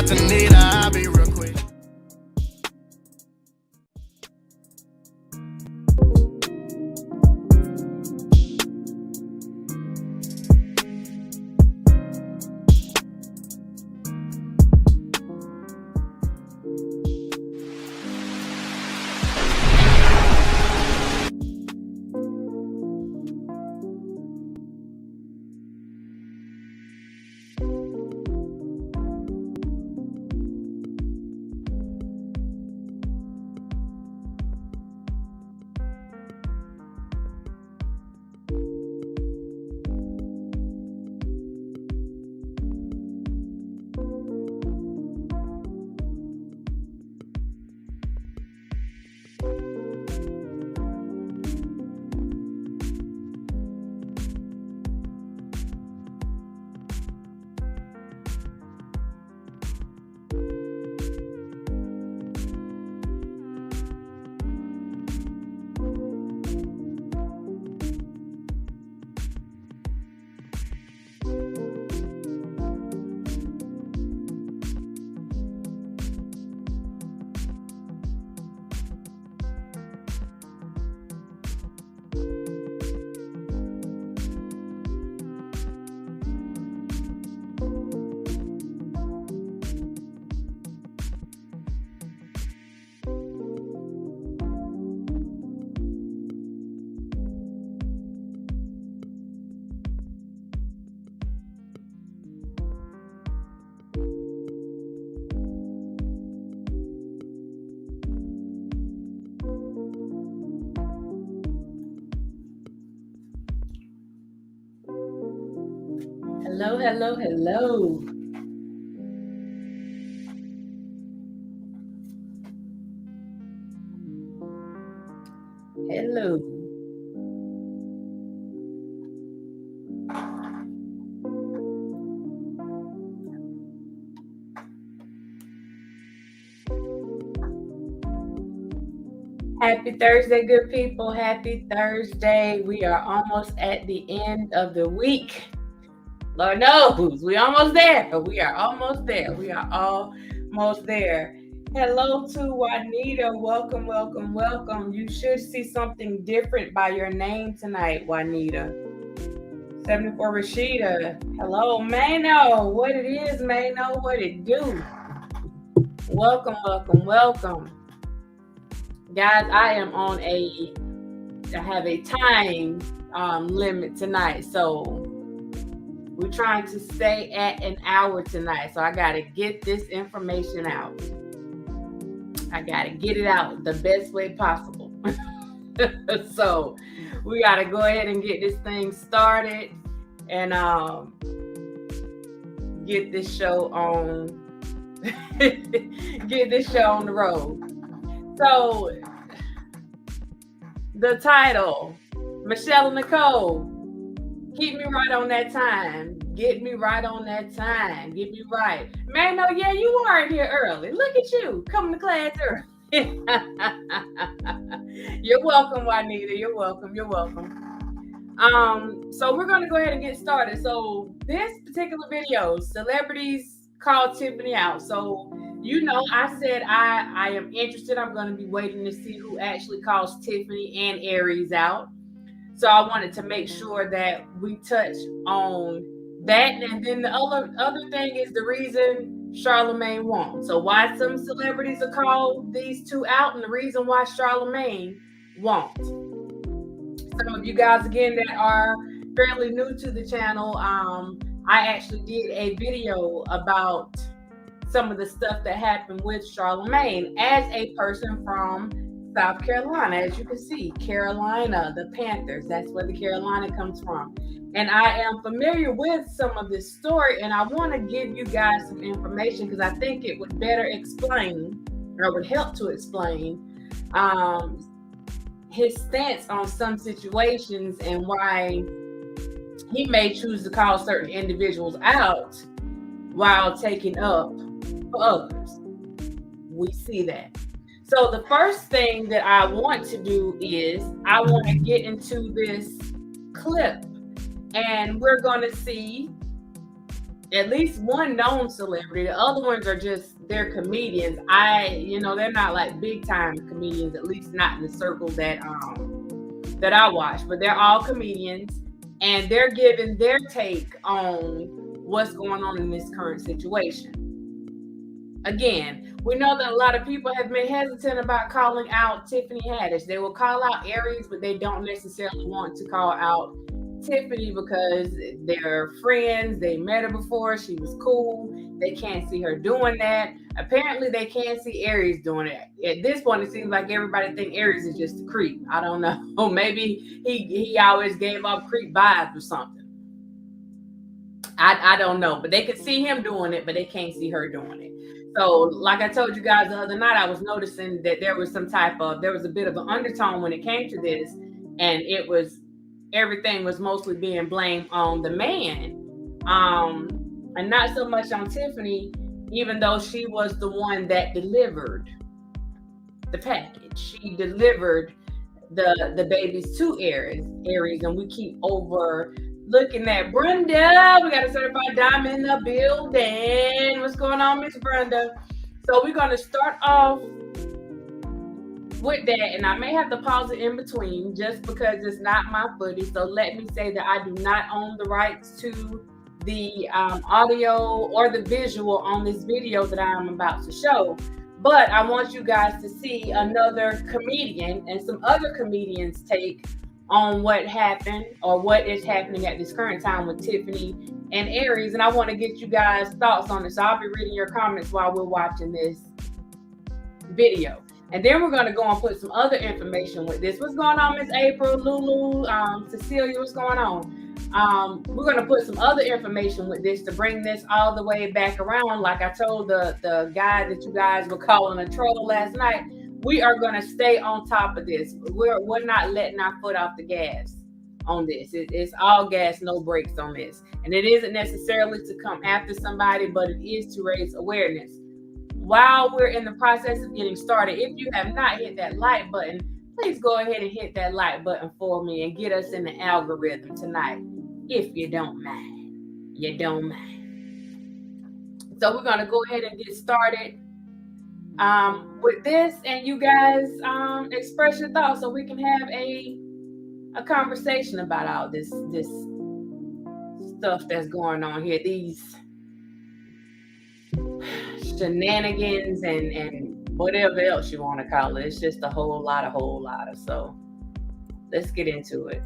to need her, I'll be real quick. Hello, hello, hello. Hello. Happy Thursday, good people. Happy Thursday. We are almost at the end of the week. Lord knows, we're almost there, but we are almost there. We are almost there. Hello to Juanita. Welcome, welcome, welcome. You should see something different by your name tonight, Juanita. 74 Rashida. Hello, Mano. What it is, Mano? What it do? Welcome, welcome, welcome. Guys, I have a time limit tonight, so we're trying to stay at an hour tonight. So I got to get this information out. I got to get it out the best way possible. So we got to go ahead and get this thing started and get this show on get this show on the road. So the title, Michelle and Nicole, keep me right on that time. Get me right on that time. Get me right. Man, no, yeah, you weren't here early. Look at you coming to class early. You're welcome, Juanita. You're welcome. You're welcome. So we're going to go ahead and get started. So this particular video, celebrities call Tiffany out. So, you know, I said I am interested. I'm going to be waiting to see who actually calls Tiffany and Aries out. So I wanted to make sure that we touch on that. And then the other thing is the reason Charlamagne won. So why some celebrities are called these two out and the reason why Charlamagne won't. Some of you guys, again, that are fairly new to the channel, I actually did a video about some of the stuff that happened with Charlamagne as a person from South Carolina. As you can see, Carolina, the Panthers, that's where the Carolina comes from. And I am familiar with some of this story, and I want to give you guys some information because I think it would better explain, or would help to explain, his stance on some situations and why he may choose to call certain individuals out while taking up for others. We see that. So the first thing that I want to do is I want to get into this clip, and we're going to see at least one known celebrity. The other ones are just, they're comedians. They're not like big time comedians, at least not in the circle that I watch, but they're all comedians and they're giving their take on what's going on in this current situation. Again, we know that a lot of people have been hesitant about calling out Tiffany Haddish. They will call out Aries, but they don't necessarily want to call out Tiffany because they're friends. They met her before. She was cool. They can't see her doing that. Apparently, they can't see Aries doing it. At this point, it seems like everybody thinks Aries is just a creep. I don't know. Maybe he always gave off creep vibes or something. I don't know. But they could see him doing it, but they can't see her doing it. So, like I told you guys the other night, I was noticing that there was a bit of an undertone when it came to this, and everything was mostly being blamed on the man, and not so much on Tiffany, even though she was the one that delivered the package. She delivered the babies to Aries, and we keep overlooking that. Brenda, we got a certified diamond in the building. What's going on, Miss Brenda? So we're going to start off with that, and I may have to pause it in between just because it's not my footage. So let me say that I do not own the rights to the audio or the visual on this video that I am about to show. But I want you guys to see another comedian and some other comedians' take on what happened or what is happening at this current time with Tiffany and Aries. And I want to get you guys' thoughts on this. So I'll be reading your comments while we're watching this video. And then we're going to go and put some other information with this. What's going on, Miss April, Lulu, Cecilia, what's going on? We're going to put some other information with this to bring this all the way back around. Like I told the guy that you guys were calling a troll last night, we are going to stay on top of this. We're not letting our foot off the gas on this. It's all gas, no brakes on this. And it isn't necessarily to come after somebody, but it is to raise awareness. While we're in the process of getting started, if you have not hit that like button, please go ahead and hit that like button for me and get us in the algorithm tonight, if you don't mind. You don't mind. So we're going to go ahead and get started with this, and you guys express your thoughts so we can have a conversation about all this stuff that's going on here, these shenanigans and whatever else you want to call it. It's just a whole lot of. So let's get into it.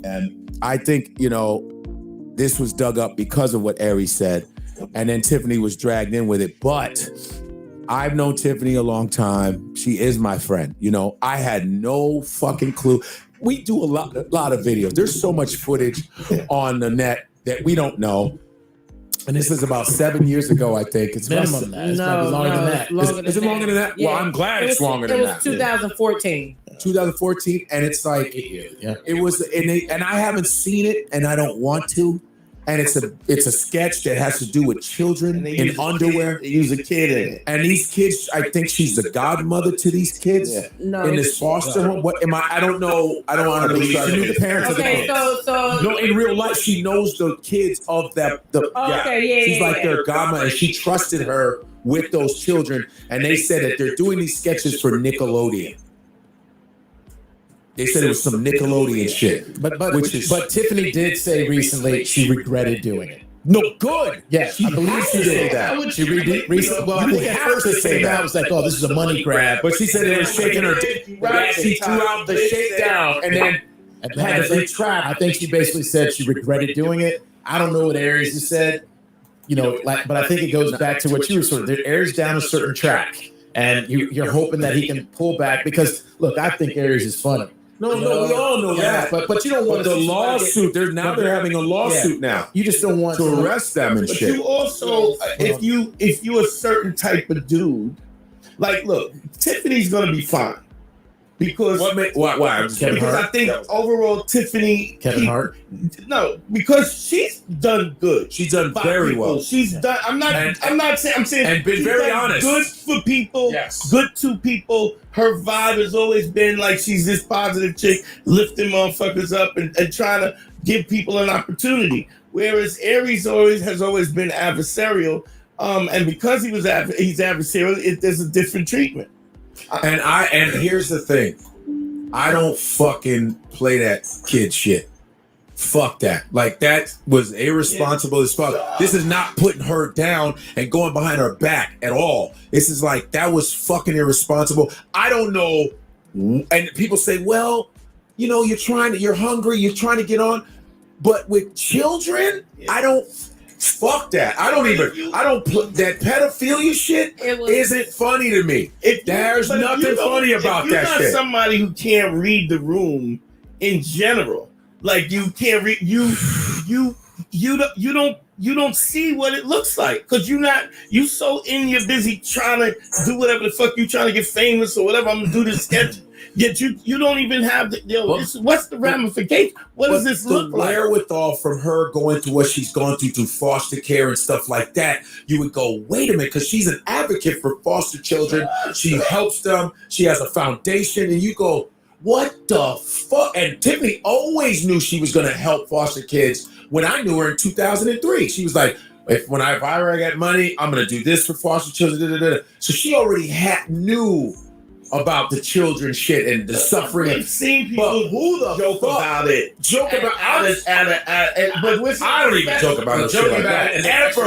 And I think, this was dug up because of what Aries said, and then Tiffany was dragged in with it. But I've known Tiffany a long time. She is my friend. I had no fucking clue. We do a lot of videos. There's so much footage on the net that we don't know. And this is about 7 years ago, I think. It's minimum that. It's probably longer than that. Is it longer than that? Yeah. Well, I'm glad it's longer than that. It was 2014. 2014, and it's like it was, and I haven't seen it, and I don't want to. And it's a sketch that has to do with children in underwear. They use a kid in it, and these kids, I think she's the godmother to these kids in this foster home. What am I? I don't know. I don't want to believe she knew the parents of the kids. So no, in real life, she knows the kids of that. She's like their godmother, and she trusted her with those children. And they said that they're doing these sketches for Nickelodeon. They said it was some Nickelodeon shit. But Tiffany did say recently she regretted doing it. No, good. Yeah, I believe she did that. She recently. Well, I think at first they say that was like, oh, this is a money grab. But she said they were shaking her dick. Right. She threw out the shakedown and then had to retract. I think she basically said she regretted doing it. I don't know what Aries has said, but I think it goes back to what you were sort of. Aries down a certain track, and you're hoping that he can pull back because look, I think Aries is funny. No, we all know that. But you don't want the lawsuit. They're having a lawsuit now. You just don't want to arrest them and shit. But you also, if you a certain type of dude, like, look, Tiffany's gonna be fine. because why? Kevin because Hart? I think overall Tiffany Kevin Hart. No, because she's done good. She's done by very people. well. She's done. I'm not saying and been she's very done honest. good for people. Yes. Good to people. Her vibe has always been like she's this positive chick, lifting motherfuckers up and trying to give people an opportunity. Whereas Aries has always been adversarial. And because he's adversarial, there's a different treatment. And here's the thing. I don't fucking play that kid shit. Fuck that. Like, that was irresponsible as fuck. This is not putting her down and going behind her back at all. This is like, that was fucking irresponsible. I don't know. And people say, well, you know, you're hungry, you're trying to get on. But with children, I don't. Fuck that. I don't put that pedophilia shit isn't funny to me. There's nothing funny about that shit. You're not somebody who can't read the room in general. Like, you can't read you don't see what it looks like because you so in your busy trying to do whatever the fuck you trying to get famous or whatever. I'm gonna do this sketch. Yet you don't even have what's the ramification? What does this look like? The wherewithal from her going through what she's gone through foster care and stuff like that, you would go, wait a minute, because she's an advocate for foster children. She helps them. She has a foundation, and you go, what the fuck? And Tiffany always knew she was going to help foster kids. When I knew her in 2003, she was like, if I ever get money, I'm going to do this for foster children. So she already knew about the children shit and the suffering. I've seen people who joke about it. But I don't even joke about it. Joke about it ever.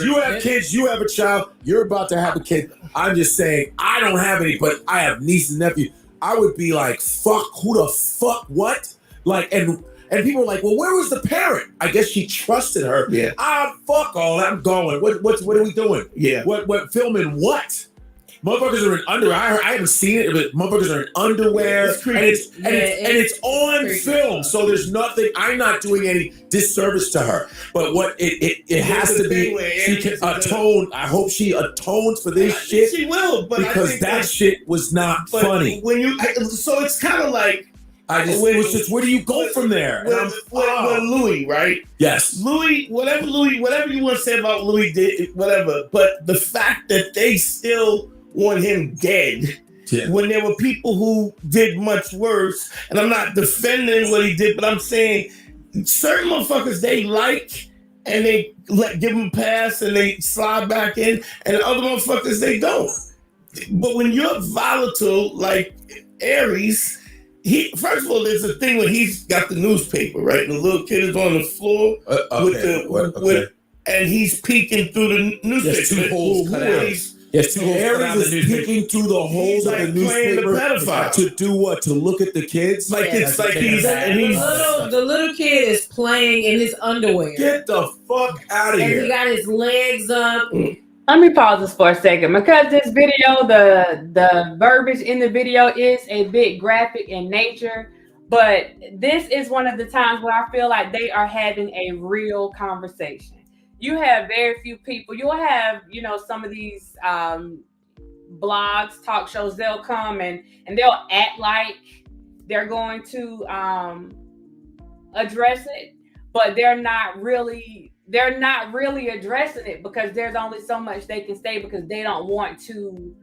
You have kids, you have a child, you're about to have a kid. I'm just saying, I don't have any, but I have nieces and nephews. I would be like, fuck, who the fuck, what? Like, and people are like, well, where was the parent? I guess she trusted her. Yeah. Fuck all that. I'm going. What are we doing? Yeah. What filming what? Motherfuckers are in underwear. I haven't seen it, but motherfuckers are in underwear, and it's on film. So there's nothing. I'm not doing any disservice to her. But what it has to be. She can atone. I hope she atones for this shit. She will, but because that shit was not funny. So it's kind of like. Where do you go from there? When Louis, right? Yes. Louis, whatever you want to say about Louis did, whatever. But the fact that they still want him dead when there were people who did much worse, and I'm not defending what he did, but I'm saying certain motherfuckers they like and they give him a pass and they slide back in, and other motherfuckers they don't. But when you're volatile like Aries, first of all, there's a thing when he's got the newspaper, right? And the little kid is on the floor and he's peeking through the newspaper. There's two holes cut out. Yes, Aries is peeking through the holes of the newspaper to do what? To look at the kids? The little kid is playing in his underwear. Get the fuck out of here. And he got his legs up. Let me pause this for a second because this video, the verbiage in the video is a bit graphic in nature, but this is one of the times where I feel like they are having a real conversation. You have very few people. You'll have, some of these blogs, talk shows, they'll come and they'll act like they're going to address it, but they're not really addressing it because there's only so much they can say because they don't want to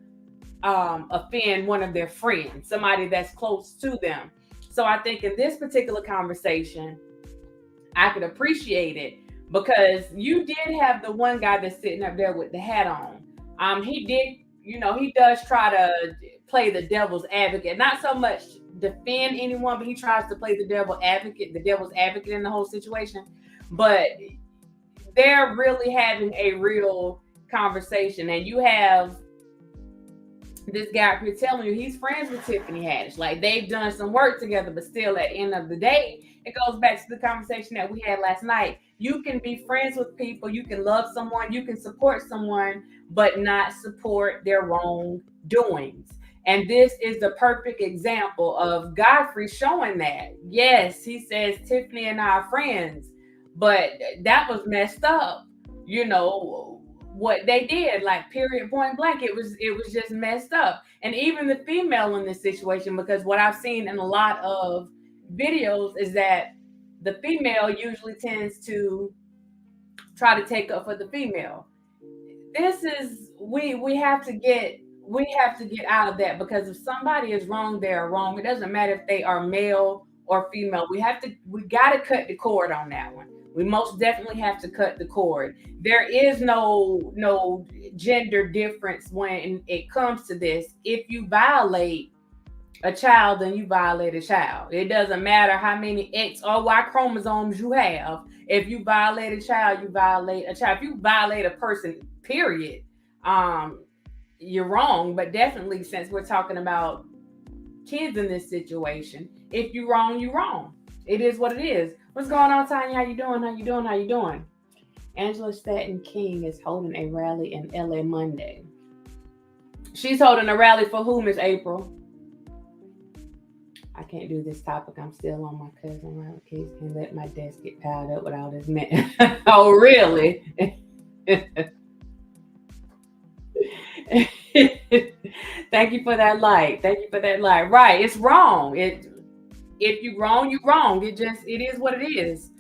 offend one of their friends, somebody that's close to them. So I think in this particular conversation, I could appreciate it because you did have the one guy that's sitting up there with the hat on. He does try to play the devil's advocate, not so much defend anyone, but he tries to play the devil's advocate in the whole situation. But they're really having a real conversation, and you have this guy up here telling you he's friends with Tiffany Haddish. Like, they've done some work together, but still at the end of the day, it goes back to the conversation that we had last night. You can be friends with people, you can love someone, you can support someone, but not support their wrongdoings. And this is the perfect example of Godfrey showing that. Yes, he says Tiffany and I are friends, but that was messed up. what they did, like period, point blank. It was just messed up. And even the female in this situation, because what I've seen in a lot of videos is that the female usually tends to try to take up for the female. This is we have to get out of that, because if somebody is wrong, they are wrong. It doesn't matter if they are male or female. We got to cut the cord on that one. We most definitely have to cut the cord. There is no gender difference when it comes to this. If you violate a child, then you violate a child. It doesn't matter how many X or Y chromosomes you have. If you violate a child, you violate a child. If you violate a person, period, you're wrong. But definitely, since we're talking about kids in this situation, if you're wrong, you're wrong. It is what it is. What's going on, Tanya? How you doing? Angela Staten King is holding a rally in LA Monday. She's holding a rally for who, Miss April? I can't do this topic. I'm still on my cousin Riley case. Can't let my desk get piled up with all this men. Oh, really? Thank you for that light. Right, it's wrong. If you're wrong, you're wrong. It is what it is.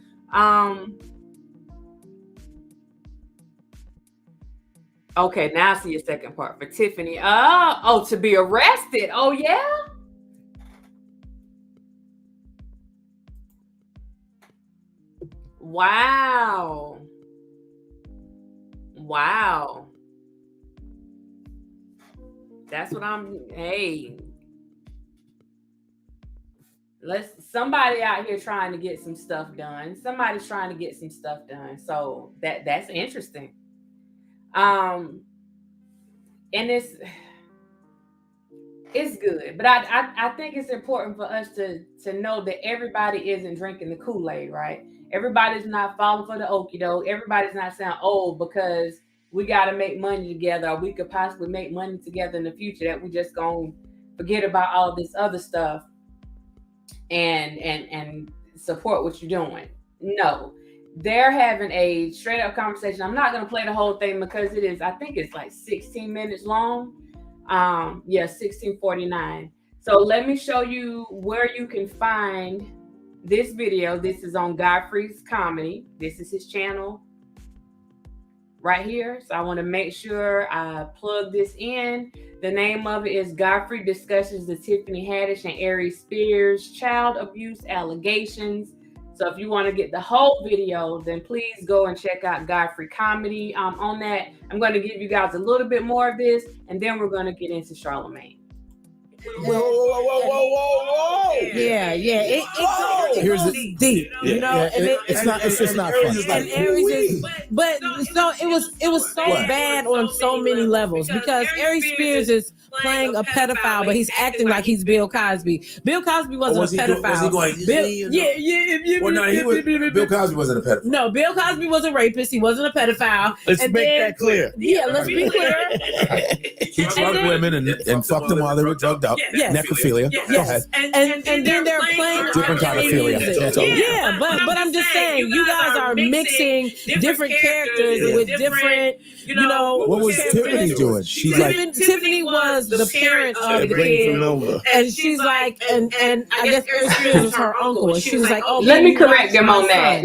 Okay, now I see your second part for Tiffany. Oh, to be arrested. Oh, yeah. Wow. That's what hey. Somebody out here trying to get some stuff done. Somebody's trying to get some stuff done. So that's interesting. And it's good, but I think it's important for us to know that everybody isn't drinking the Kool-Aid, right? Everybody's not falling for the okie doke. Everybody's not saying, oh, because we got to make money together, or we could possibly make money together in the future, that we just gonna forget about all this other stuff and support what you're doing. No, they're having a straight up conversation. I'm not gonna play the whole thing because I think it's like 16 minutes long. 16:49. So let me show you where you can find this video. This is on Godfrey's Comedy. This is his channel right here. So I want to make sure I plug this in. The name of it is Godfrey Discusses the Tiffany Haddish and Aries Spears Child Abuse Allegations. So if you want to get the whole video, then please go and check out Godfrey Comedy. On that, I'm going to give you guys a little bit more of this, and then we're going to get into Charlamagne. Whoa. Yeah. It goes deep, you know. It's just not fun. And Aries is, but so it was so bad on so many levels, because Aries Spears is playing a pedophile, but he's acting like he's Bill Cosby. Bill Cosby wasn't a pedophile. Bill Cosby wasn't a pedophile. No, Bill Cosby was a rapist. He wasn't a pedophile. Let's make that clear. Yeah, let's be clear. He drugged women and fucked them while they were drugged up. Yes. Necrophilia. Yes. Go ahead. And then they're playing different kind of philia. Yeah, but I'm just saying, you guys are mixing different characters with different, you know. What was Tiffany doing? She's Tiffany was the parent of the kid, and she's like, and I guess Aries Spears was her uncle, and she was like, oh. Let me correct them on that.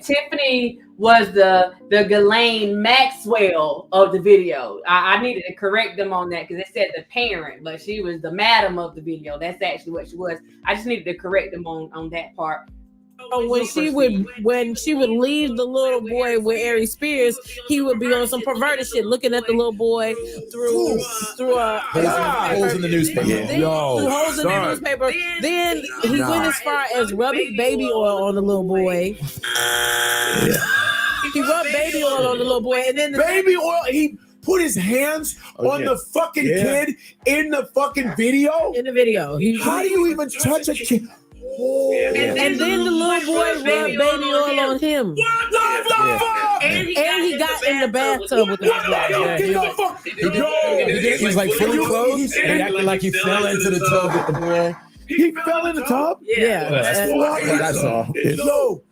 Tiffany was the Ghislaine Maxwell of the video. I needed to correct them on that because it said the parent, but she was the madam of the video. That's actually what she was. I just needed to correct them on that part. When she would leave the little boy with Aries Spears, he would be on some perverted shit, looking at the little boy through holes in the newspaper. Through holes in the newspaper. Then he went as far as rubbing baby oil on the little boy. He rubbed baby oil on the little boy, and then baby oil. He put his hands on the fucking kid in the fucking video. In the video, how do you even touch a kid? And then the little boy rubbed baby oil on him. And he got in the bathtub with the He was like fully clothed. He acted like he fell into the tub with the boy. He fell in the tub. Yeah. That's what I saw. Yo.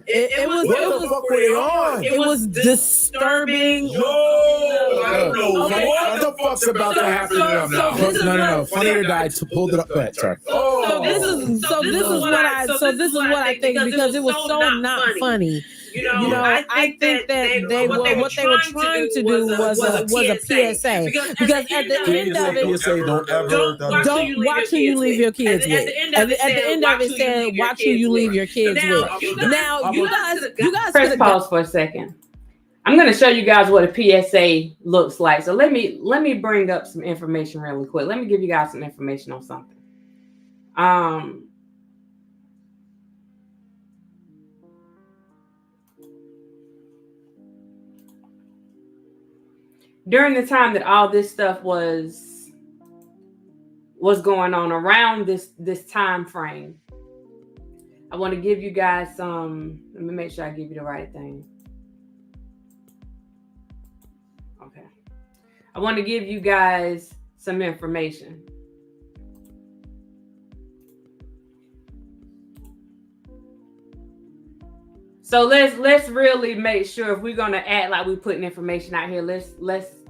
It was. What the fuck were they on? It was disturbing. I don't know. What the fuck's about to happen to them now? No. Funny or die to pull it up. Go ahead, sorry. So this is what I think because it was so not funny. You know, I think that what they were trying to do was a PSA because at the end of it, don't watch who you leave your kids with. At the end of it, said watch who you leave your kids with. Now you guys press pause for a second. I'm going to show you guys what a PSA looks like. So let me bring up some information really quick. Let me give you guys some information on something. During the time that all this stuff was going on around this time frame, I want to give you guys some. Let me make sure I give you the right thing. Okay. I want to give you guys some information. So let's really make sure if we're gonna act like we're putting information out here, let's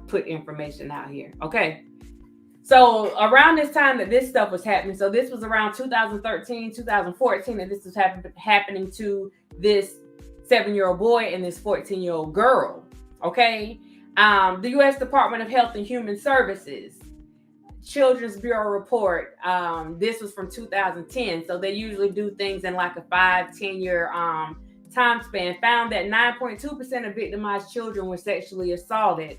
put information out here. Okay. So around this time that this stuff was happening, so this was around 2013, 2014, that this was happening to this 7-year-old boy and this 14-year-old girl. Okay. The U.S. Department of Health and Human Services, Children's Bureau report. This was from 2010. So they usually do things in like a 5-10 year time span, found that 9.2% of victimized children were sexually assaulted.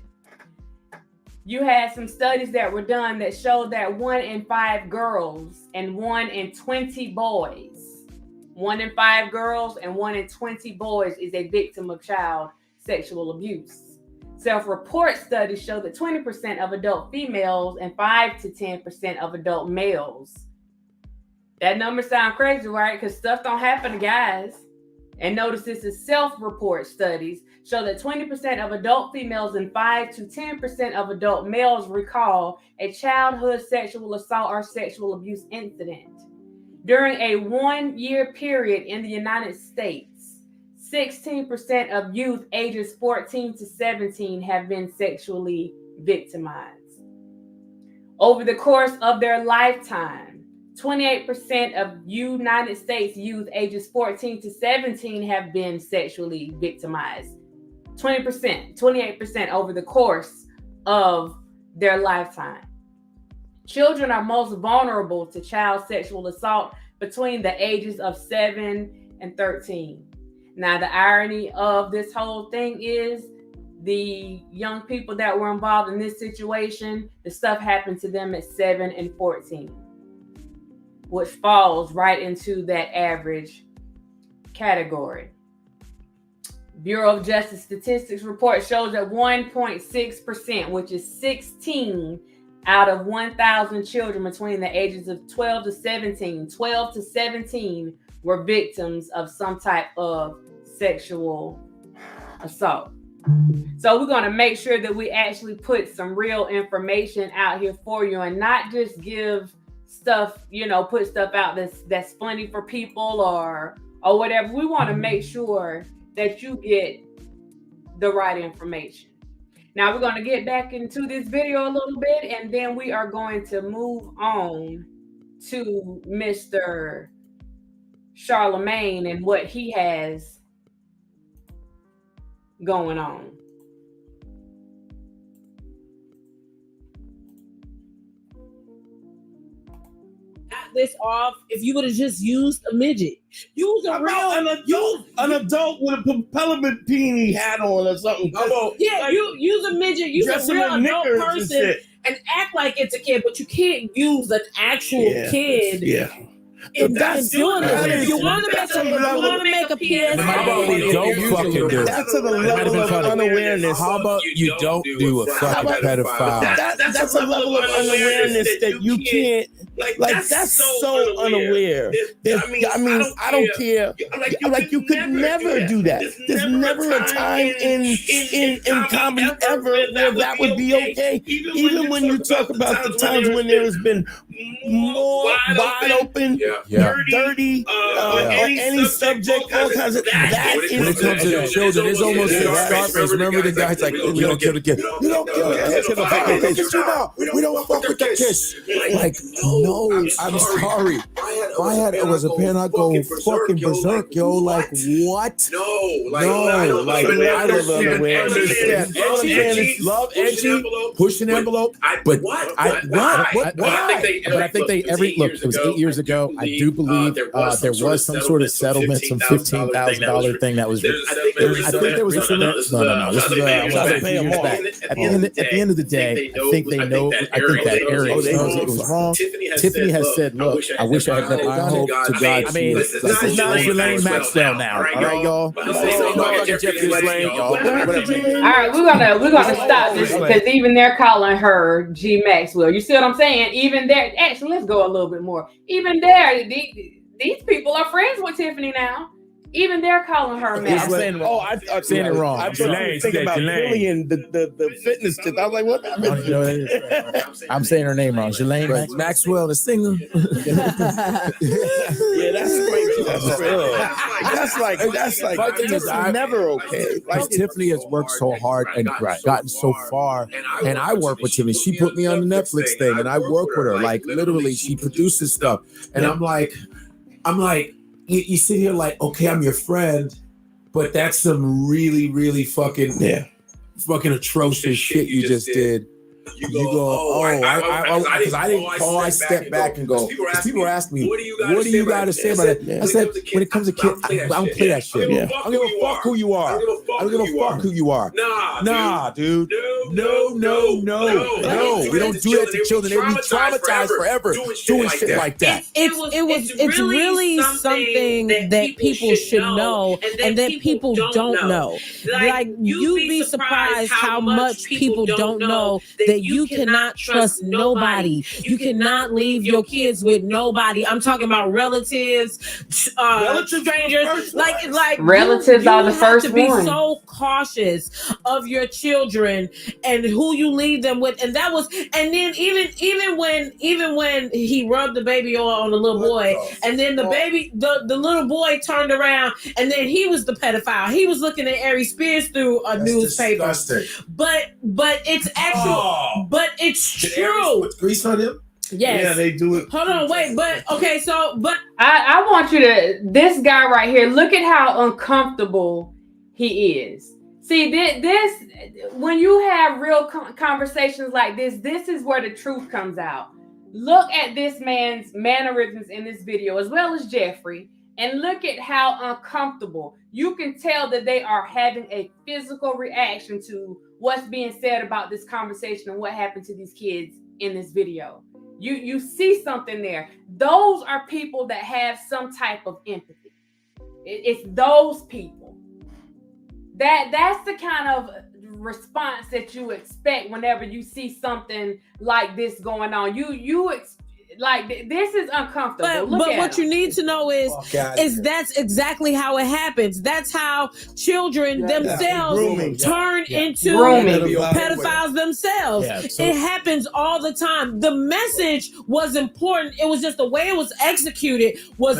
You had some studies that were done that showed that 1 in 5 girls and 1 in 20 boys, 1 in 5 girls and 1 in 20 boys is a victim of child sexual abuse. Self-report studies show that 20% of adult females and 5 to 10% of adult males. That number sounds crazy, right? Because stuff don't happen to guys. And notice this is self-report studies show that 20% of adult females and 5 to 10% of adult males recall a childhood sexual assault or sexual abuse incident. During a 1-year period in the United States, 16% of youth ages 14 to 17 have been sexually victimized. Over the course of their lifetime, 28% of United States youth ages 14 to 17 have been sexually victimized. 28% over the course of their lifetime. Children are most vulnerable to child sexual assault between the ages of 7 and 13. Now, the irony of this whole thing is the young people that were involved in this situation, the stuff happened to them at 7 and 14. Which falls right into that average category. Bureau of Justice Statistics report shows that 1.6%, which is 16 out of 1,000 children between the ages of 12 to 17 were victims of some type of sexual assault. So we're going to make sure that we actually put some real information out here for you and not just give stuff, put stuff out that's funny for people or whatever. We want to make sure that you get the right information. Now we're going to get back into this video a little bit and then we are going to move on to Mr. Charlemagne and what he has going on. This off if you would have just used a midget. Use a real an adult with a propellant beanie hat on or something. Use a midget, use a real adult person and act like it's a kid, but you can't use an actual kid. Yeah. That's doing it. You want to make a PSA. How about we don't fucking do it? That's to the level of unawareness. How about you don't do a fucking pedophile? That's a level of unawareness that you can't Like that's so unaware. I don't care. Like you could never do that. There's never a time in comedy ever where that would be okay. Even when you talk about the times when there has been more wide open, dirty, any subject, all kinds of that. When it comes to the children, it's almost like Scarface. Remember the guy's like, we don't kill the kid. You don't kill the kid. We don't fuck with the kids. Like, no, I'm sorry. It was a pen. I go fucking berserk, yo. Like, what? No, like I don't understand. Love edgy, push an envelope. But I think they look. It was 8 years ago. I do believe there was some sort of settlement, some $15,000 thing that was. I think there was a no. This is back. At the end of the day, I think they know. I think that Aries knows it was wrong. Tiffany has said, "Look, I wish I had never done it." To God, I mean, this is not Charlamagne Maxwell now. All right, y'all. All right, we're gonna stop this because even they're calling her G Maxwell. You see what I'm saying? Even there, actually, let's go a little bit more. Even there, these people are friends with Tiffany now. Even they're calling her Maxwell. I'm saying it wrong. I was thinking about Lillian, the fitness tip. I was like, what? I'm saying her name wrong. Charlamagne Maxwell, the singer. Yeah, that's crazy. That's like never okay. Like Tiffany has worked so hard and gotten so far, and I work with Tiffany. She put me on the Netflix thing, and I work with her. Like literally, she produces stuff, and I'm like, you sit here like, okay, I'm your friend, but that's some really, really fucking atrocious shit you just did. You go, because I didn't call. I stepped back and go. Because people ask me, what do you got to say about it? I said, when it comes to kids, I don't play that shit. I don't give a fuck who you are. I don't give a fuck who you are. Nah, dude. No. We don't do that to children. They be traumatized forever doing shit like that. It's really something that people should know and that people don't know. Like, you'd be surprised how much people don't know that you cannot trust nobody. You cannot leave your kids with nobody. I'm talking about relatives, strangers. Like relatives are the first one. You have to one. be so cautious of your children and who you leave them with. And that was, and then even when he rubbed the baby on the little boy, and then the baby, the little boy turned around, and then he was the pedophile. He was looking at Aries Spears through a newspaper. Disgusting. But it's actual. But it's true. Put grease on him? Yes. Yeah, they do it. Hold on, wait, but okay, I want you to, this guy right here, look at how uncomfortable he is. See, this when you have real conversations like this is where the truth comes out. Look at this man's mannerisms in this video, as well as Jeffrey, and look at how uncomfortable. You can tell that they are having a physical reaction to what's being said about this conversation and what happened to these kids in this video. You see something there. Those are people that have some type of empathy. It's those people. That's the kind of response that you expect whenever you see something like this going on. This is uncomfortable. But what you need to know is that's exactly how it happens. That's how children themselves turn into pedophiles themselves. Yeah, it happens all the time. The message was important. It was just the way it was executed was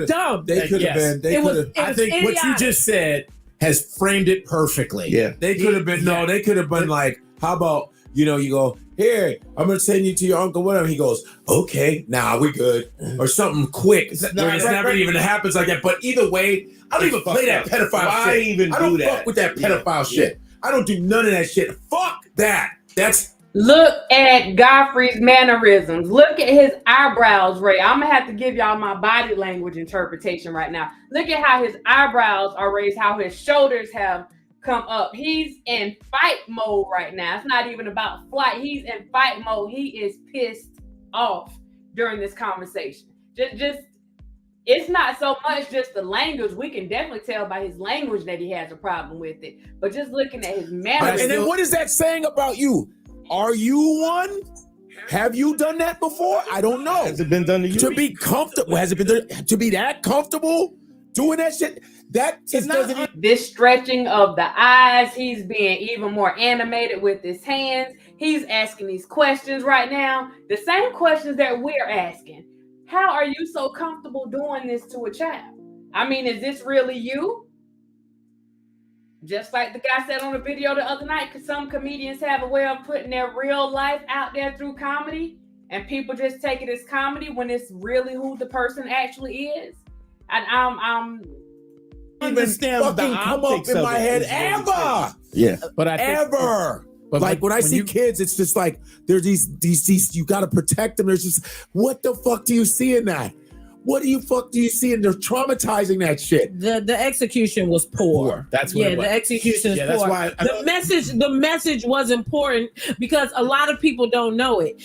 dumb. They could have been. I think idiotic. What you just said has framed it perfectly. Yeah, they could have been. No, they could have been like, how about, you go, here, I'm going to send you to your uncle, whatever. He goes, okay, we're good. Or something quick. It's never even happens like that. But either way, I don't even play that pedophile shit. I don't fuck with that pedophile shit. I don't do none of that shit. Fuck that. Look at Godfrey's mannerisms. Look at his eyebrows, Ray. I'm going to have to give y'all my body language interpretation right now. Look at how his eyebrows are raised, how his shoulders have come up. He's in fight mode right now. It's not even about flight. He's in fight mode. He is pissed off during this conversation. Just it's not so much just the language. We can definitely tell by his language that he has a problem with it. But just looking at his mannerisms. And then what is that saying about you? Are you one? Have you done that before? I don't know. Has it been done to you? To be comfortable, has it been done, to be that comfortable doing that shit? That just doesn't. This stretching of the eyes, he's being even more animated with his hands. He's asking these questions right now, the same questions that we're asking. How are you so comfortable doing this to a child? I mean, is this really you? Just like the guy said on the video the other night, because some comedians have a way of putting their real life out there through comedy, and people just take it as comedy when it's really who the person actually is. And I'm understand fucking come up in my head ever. Yeah, but I ever. But like when I see kids, it's just like there's these you got to protect them. There's just what the fuck do you see in that? What do you see in? They're traumatizing that shit. The execution was poor. That's what it was. The execution is poor. That's why the message was important because a lot of people don't know it,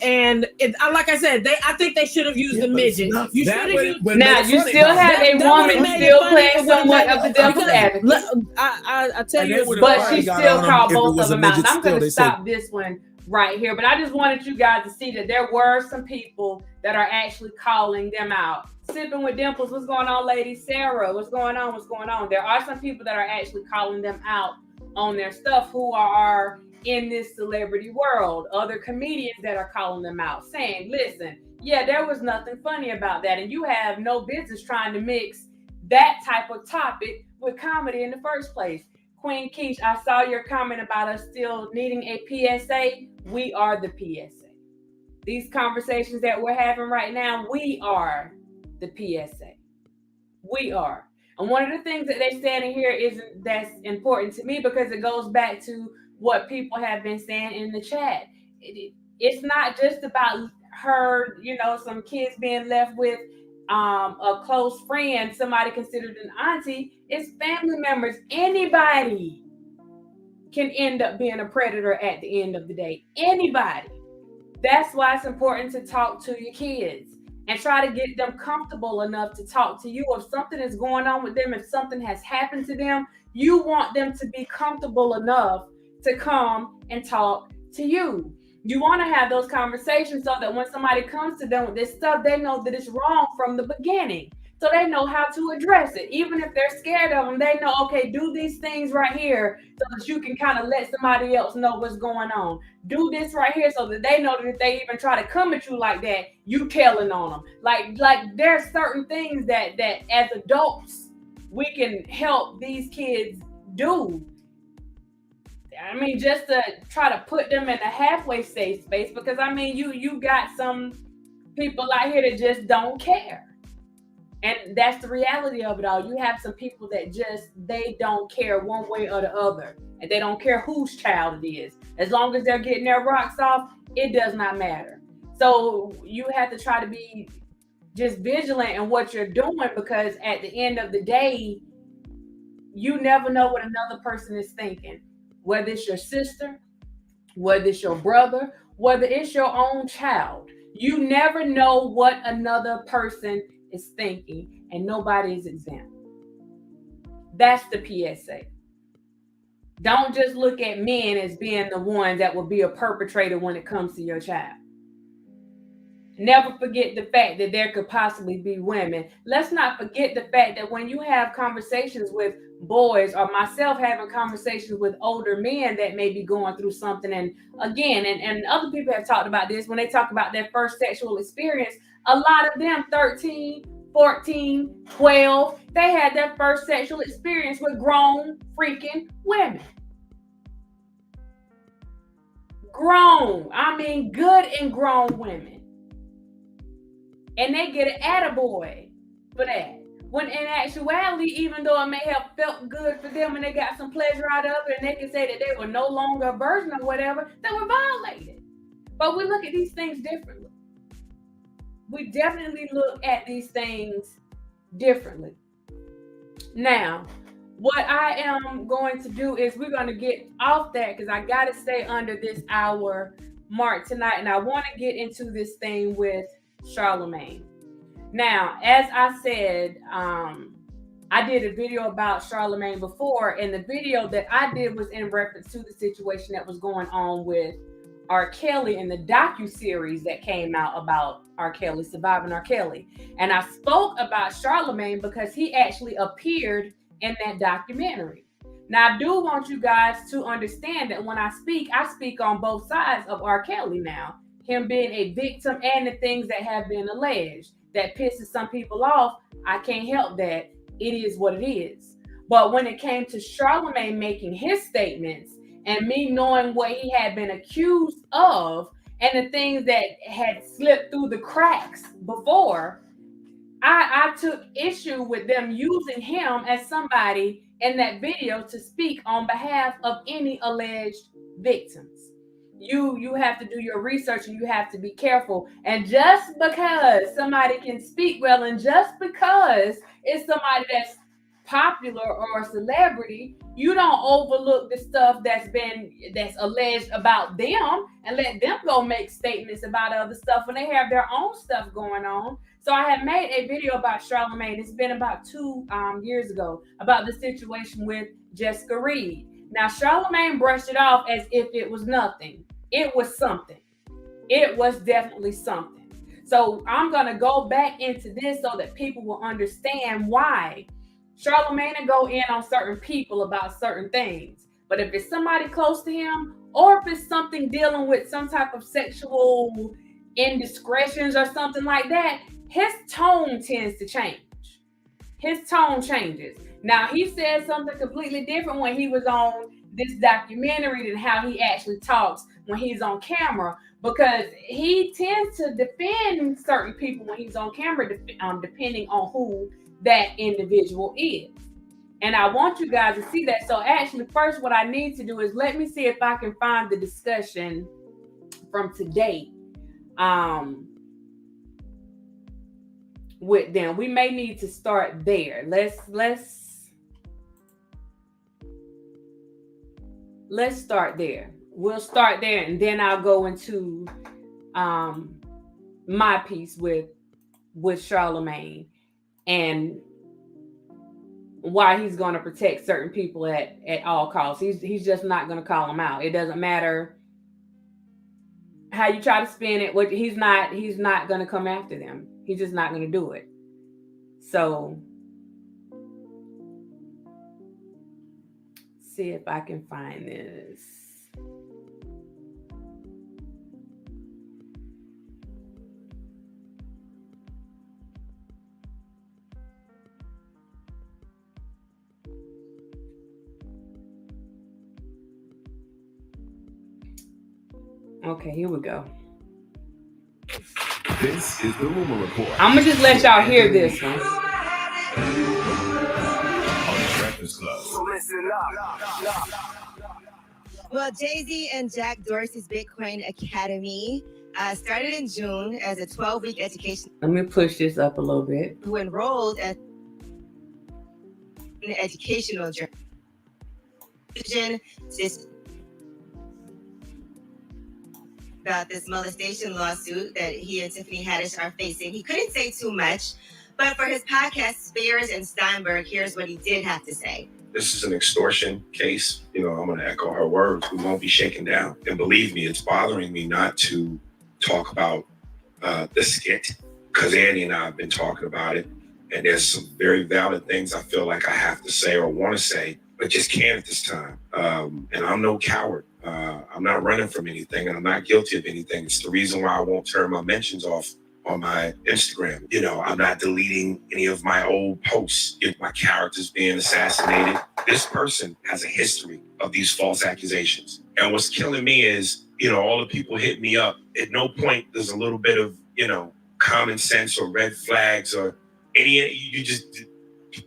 and like I said, I think they should have used the midget. You should have used. Now you still have a woman still playing somewhat of the devil's advocate. I tell you, but she still called both of them out. And I'm going to stop this one right here, but I just wanted you guys to see that there were some people that are actually calling them out. Sipping with Dimples, what's going on, lady? Sarah, what's going on? What's going on? There are some people that are actually calling them out on their stuff who are in this celebrity world. Other comedians that are calling them out, saying, listen, yeah, there was nothing funny about that, and you have no business trying to mix that type of topic with comedy in the first place. Queen Keish, I saw your comment about us still needing a PSA. We are the PSA. These conversations that we're having right now, we are the PSA. We are. And one of the things that they said in here that's important to me because it goes back to what people have been saying in the chat. It's not just about her, some kids being left with a close friend, somebody considered an auntie. It's family members. Anybody can end up being a predator at the end of the day. Anybody. That's why it's important to talk to your kids and try to get them comfortable enough to talk to you. If something is going on with them, if something has happened to them, you want them to be comfortable enough to come and talk to you. You want to have those conversations so that when somebody comes to them with this stuff, they know that it's wrong from the beginning. So they know how to address it. Even if they're scared of them, they know, okay, do these things right here so that you can kind of let somebody else know what's going on. Do this right here so that they know that if they even try to come at you like that, you telling on them. Like there's certain things that as adults, we can help these kids do. I mean, just to try to put them in a halfway safe space, because I mean, you got some people out here that just don't care. And that's the reality of it all. You have some people that they don't care one way or the other. And they don't care whose child it is. As long as they're getting their rocks off, it does not matter. So you have to try to be just vigilant in what you're doing, because at the end of the day, you never know what another person is thinking. Whether it's your sister, whether it's your brother, whether it's your own child. You never know what another person is thinking, and nobody is exempt. That's the PSA. Don't just look at men as being the one that will be a perpetrator when it comes to your child. Never forget the fact that there could possibly be women. Let's not forget the fact that when you have conversations with boys, or myself having conversations with older men that may be going through something, and again, and other people have talked about this, when they talk about their first sexual experience, a lot of them 13, 14, 12, they had their first sexual experience with grown freaking women. Grown, I mean good and grown women. And they get an attaboy for that. When in actuality, even though it may have felt good for them and they got some pleasure out of it, and they can say that they were no longer a virgin or whatever, they were violated. But we look at these things differently. We definitely look at these things differently. Now, what I am going to do is we're going to get off that, because I got to stay under this hour mark tonight, and I want to get into this thing with Charlamagne. Now, as I said, I did a video about Charlamagne before, and the video that I did was in reference to the situation that was going on with R. Kelly in the docuseries that came out about R. Kelly, Surviving R. Kelly. And I spoke about Charlamagne because he actually appeared in that documentary. Now, I do want you guys to understand that when I speak on both sides of R. Kelly now. Him being a victim and the things that have been alleged. That pisses some people off. I can't help that. It is what it is. But when it came to Charlamagne making his statements and me knowing what he had been accused of and the things that had slipped through the cracks before, I took issue with them using him as somebody in that video to speak on behalf of any alleged victims. You have to do your research and you have to be careful. And just because somebody can speak well and just because it's somebody that's popular or a celebrity, you don't overlook the stuff that's alleged about them and let them go make statements about other stuff when they have their own stuff going on. So I had made a video about Charlamagne. It's been about 2 years ago about the situation with Jessica Reed. Now, Charlamagne brushed it off as if it was nothing. It was something. It was definitely something. So I'm going to go back into this so that people will understand why Charlamagne will go in on certain people about certain things. But if it's somebody close to him, or if it's something dealing with some type of sexual indiscretions or something like that, his tone tends to change. His tone changes. Now, he said something completely different when he was on this documentary than how he actually talks when he's on camera, because he tends to defend certain people when he's on camera, depending on who that individual is. And I want you guys to see that. So actually, first, what I need to do is let me see if I can find the discussion from today with them. We may need to start there. Let's start there. We'll start there, and then I'll go into my piece with Charlamagne and why he's going to protect certain people at all costs. He's just not going to call them out. It doesn't matter how you try to spin it. He's not going to come after them. He's just not going to do it. So see if I can find this. Okay, here we go. This is the Rumor Report. I'm gonna just let y'all hear this one. On the Breakfast Club. Listen up. Well, Jay-Z and Jack Dorsey's Bitcoin Academy started in June as a 12-week education. Let me push this up a little bit. Who enrolled at an educational journey. About this molestation lawsuit that he and Tiffany Haddish are facing. He couldn't say too much, but for his podcast, Spears and Steinberg, here's what he did have to say. This is an extortion case. I'm going to echo her words. We won't be shaken down. And believe me, it's bothering me not to talk about the skit, because Annie and I have been talking about it. And there's some very valid things I feel like I have to say or want to say, but just can't at this time. And I'm no coward. I'm not running from anything, and I'm not guilty of anything. It's the reason why I won't turn my mentions off on my Instagram. I'm not deleting any of my old posts. If my character's being assassinated, this person has a history of these false accusations. And what's killing me is, all the people hit me up. At no point there's a little bit of, common sense or red flags or you just,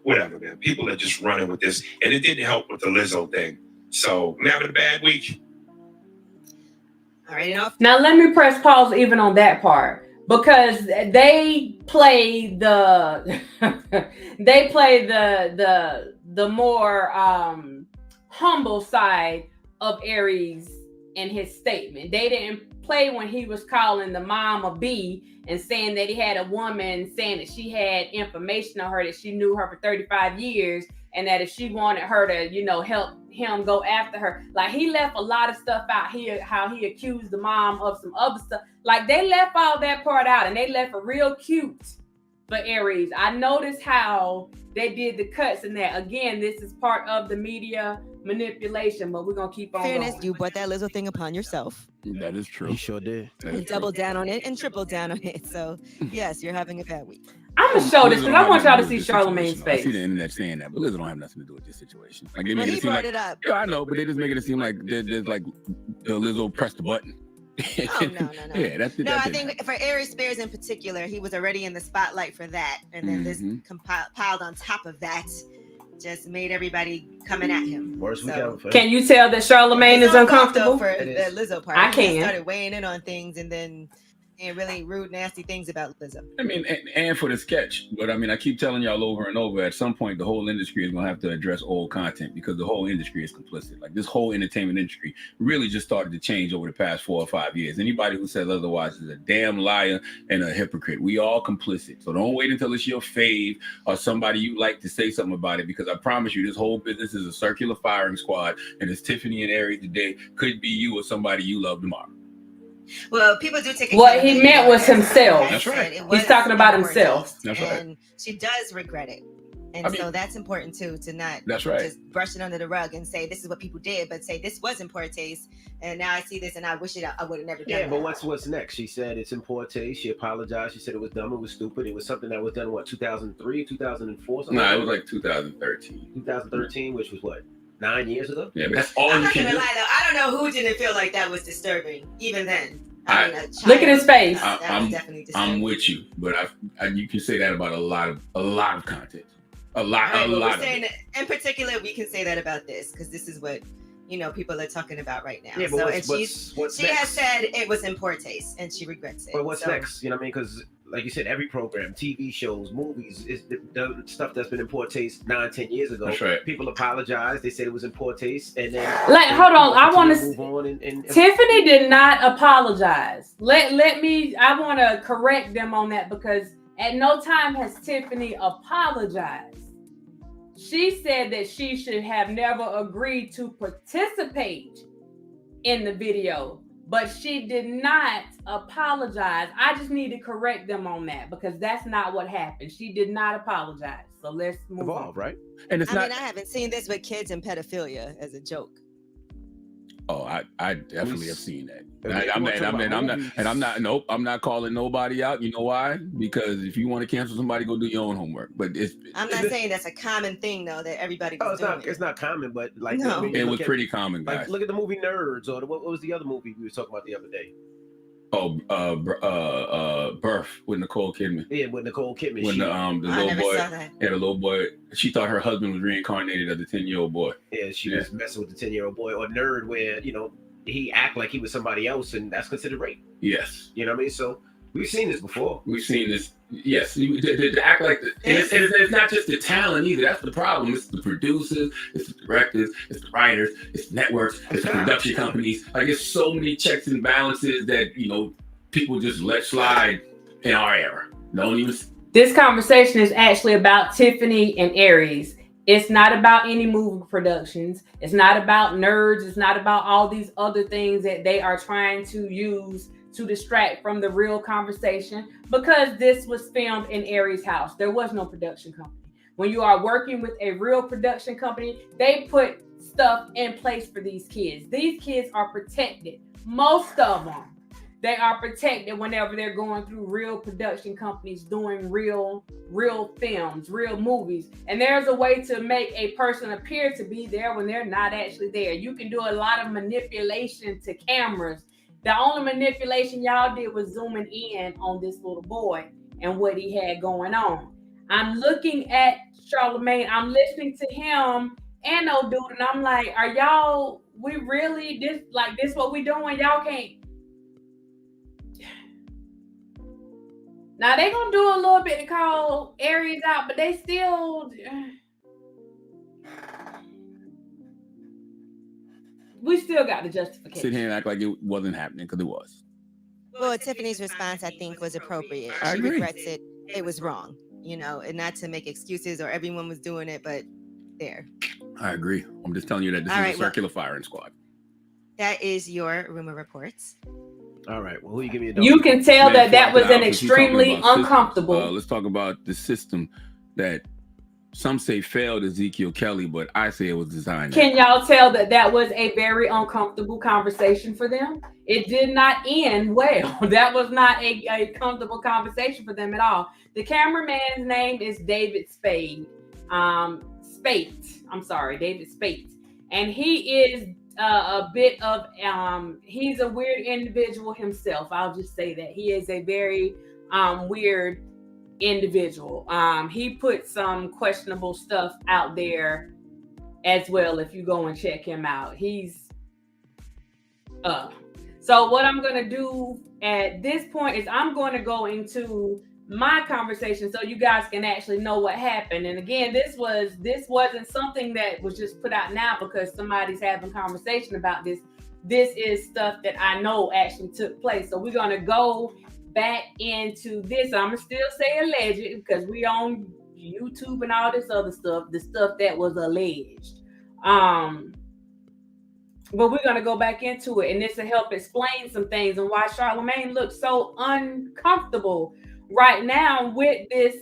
whatever, man. People are just running with this. And it didn't help with the Lizzo thing. So I'm having a bad week. All right, enough. Now let me press pause even on that part, because they play the the more humble side of Aries in his statement. They didn't play when he was calling the mom a B and saying that he had a woman saying that she had information on her, that she knew her for 35 years and that if she wanted her to, help him go after her, like he left a lot of stuff out here, how he accused the mom of some other stuff. Like they left all that part out, and they left a real cute for Aries. I noticed how they did the cuts in that. Again, this is part of the media manipulation, but we're gonna keep on Fairness, going. you brought that Lizzo thing upon yourself. That is true. He sure did. And doubled down on it and tripled down on it. So yes, you're having a bad week. I'm gonna show this because I want y'all to see Charlamagne's I face. see the internet saying that, but Lizzo don't have nothing to do with this situation. Like they Well, make he it seem brought like, it up. yeah, I know, but they just making it seem like there's like the Lizzo pressed the button. Oh, no. Yeah, that's it. No, I think for Aries Spears in particular, he was already in the spotlight for that, and then this piled on top of that just made everybody coming at him. Worst week ever. Can you tell that Charlamagne is uncomfortable? For the Lizzo part, I He can. started weighing in on things and then saying really rude, nasty things about Lizzo. I mean, and for the sketch, but I mean, I keep telling y'all over and over, at some point, the whole industry is going to have to address old content because the whole industry is complicit. Like this whole entertainment industry really just started to change over the past 4 or 5 years. Anybody who says otherwise is a damn liar and a hypocrite. We all complicit. So don't wait until it's your fave or somebody you like to say something about it, because I promise you, this whole business is a circular firing squad, and it's Tiffany and Aries today could be you or somebody you love tomorrow. Well, people do take What he meant was himself. That's right. He's talking about himself. That's right. And she does regret it. And so that's important too, to not That's right. just brush it under the rug and say this is what people did, but say this was in poor taste, and now I see this and I wish I would have never done Yeah, that. but what's next? She said it's in poor taste. She apologized. She said it was dumb. It was stupid. It was something that was done, 2003, 2004? No, it was like 2013. 2013, which was what, 9 years ago? Yeah, but that's all I'm you not can gonna do. lie though, I don't know who didn't feel like that was disturbing, even then. Look at his face. That was definitely disturbing. I'm with you, but you can say that about a lot of content. A lot We're of saying it. in particular, we can say that about this because this is what people are talking about right now. Yeah, but So, what's she next? has said it was in poor taste and she regrets it. But what's So- next? You know what I mean? Because like you said, every program, TV shows, movies, is the stuff that's been in poor taste 9-10 years ago. That's right. People apologized. They said it was in poor taste, and then Hold on. I want to move on. And Tiffany did not apologize. I want to correct them on that because at no time has Tiffany apologized. She said that she should have never agreed to participate in the video, but she did not apologize. I just need to correct them on that because that's not what happened. She did not apologize. So let's move on. right? And it's I not. mean, I haven't seen this with kids and pedophilia as a joke. Oh, I definitely have seen that. Okay, I'm not calling nobody out. You know why? Because if you want to cancel somebody, go do your own homework. But I'm not saying that's a common thing though that everybody was doing. It's not common, but like No. it was pretty common, guys. Like look at the movie Nerds, or what was the other movie we were talking about the other day? Birth with Nicole Kidman. Yeah, with Nicole Kidman. When the little boy, the little boy, she thought her husband was reincarnated as a 10-year-old boy. Yeah, she was messing with the 10-year-old boy. Or Nerd, where he act like he was somebody else, and that's considered rape. Yes, you know what I mean. So we've seen this before. We've seen this. Yes, to act like it's not just the talent either. That's the problem. It's the producers, it's the directors, it's the writers, it's the networks, it's the production companies. Like it's so many checks and balances that people just let slide in our era. Don't even. This conversation is actually about Tiffany and Aries. It's not about any movie productions. It's not about nerds. It's not about all these other things that they are trying to use to distract from the real conversation, because this was filmed in Aries' house. There was no production company. When you are working with a real production company, they put stuff in place for these kids. These kids are protected. Most of them. They are protected whenever they're going through real production companies doing real films, real movies. And there's a way to make a person appear to be there when they're not actually there. You can do a lot of manipulation to cameras. The only manipulation y'all did was zooming in on this little boy and what he had going on. I'm looking at Charlamagne. I'm listening to him and no dude, and I'm like, are y'all, we really, this what we doing? Y'all can't. Now they gonna do a little bit to call Aries out, but they still. We still got the justification. Sit here and act like it wasn't happening because it was. Well, Tiffany's response, I think, was appropriate. I She agree. regrets it. It was wrong, and not to make excuses or everyone was doing it, but there. I agree. I'm just telling you that this is a circular firing squad. That is your rumor reports. All right. Well, who you give me a You can tell that was an extremely uncomfortable. Let's talk about the system that some say failed Ezekiel Kelly, but I say it was designed. Can y'all tell that was a very uncomfortable conversation for them? It did not end well. That was not a comfortable conversation for them at all. The cameraman's name is David Spade. David Spate. And he is a bit of, he's a weird individual himself. I'll just say that. He is a very weird individual. He put some questionable stuff out there as well. If you go and check him out, he's so what I'm going to do at this point is I'm going to go into my conversation so you guys can actually know what happened. And again, this wasn't something that was just put out now because somebody's having conversation about this. This is stuff that I know actually took place. So we're going to go back into this. I'm gonna still say alleged because we on YouTube and all this other stuff, the stuff that was alleged. But we're gonna go back into it, and this will help explain some things and why Charlamagne looks so uncomfortable right now with this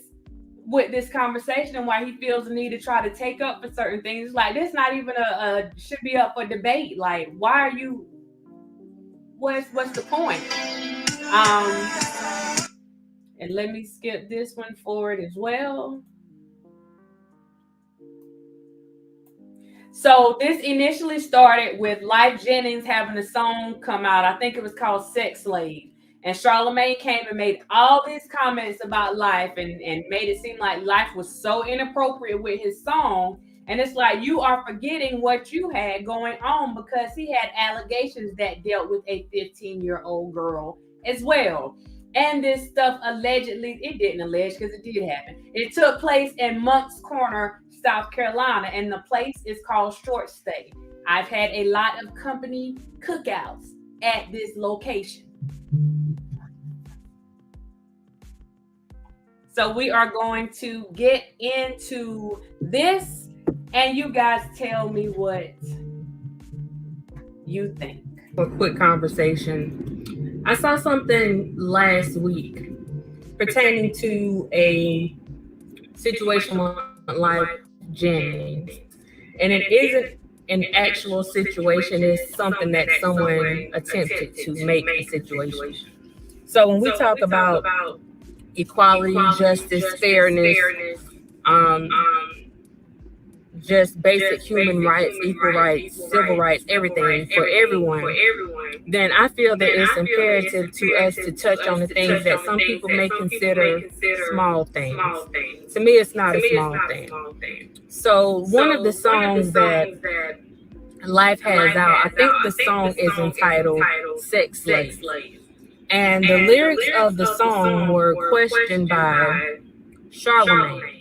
conversation and why he feels the need to try to take up for certain things. Like this not even should be up for debate. Like, why are you? What's the point? And let me skip this one forward as well. So this initially started with Life Jennings having a song come out. I think it was called Sex Slave. And Charlamagne came and made all these comments about Life and made it seem like Life was so inappropriate with his song. And it's like, you are forgetting what you had going on because he had allegations that dealt with a 15-year-old girl as well. And this stuff allegedly, it didn't allege because it did happen. It took place in Moncks Corner, South Carolina, and the place is called Short Stay. I've had a lot of company cookouts at this location. So we are going to get into this, and you guys tell me what you think. A quick conversation. I saw something last week pertaining to a situation with Life Jennings, and it isn't an actual situation. It's something that someone attempted to make a situation. So when we talk about equality, justice, fairness, just basic human rights, equal rights, civil rights, everything for everyone, then I feel that it's imperative to us to touch on the things that some people may consider small things. To me, it's not a small thing. So one of the songs that Life has out, I think the song is entitled Sex Slave. And the lyrics of the song were questioned by Charlamagne.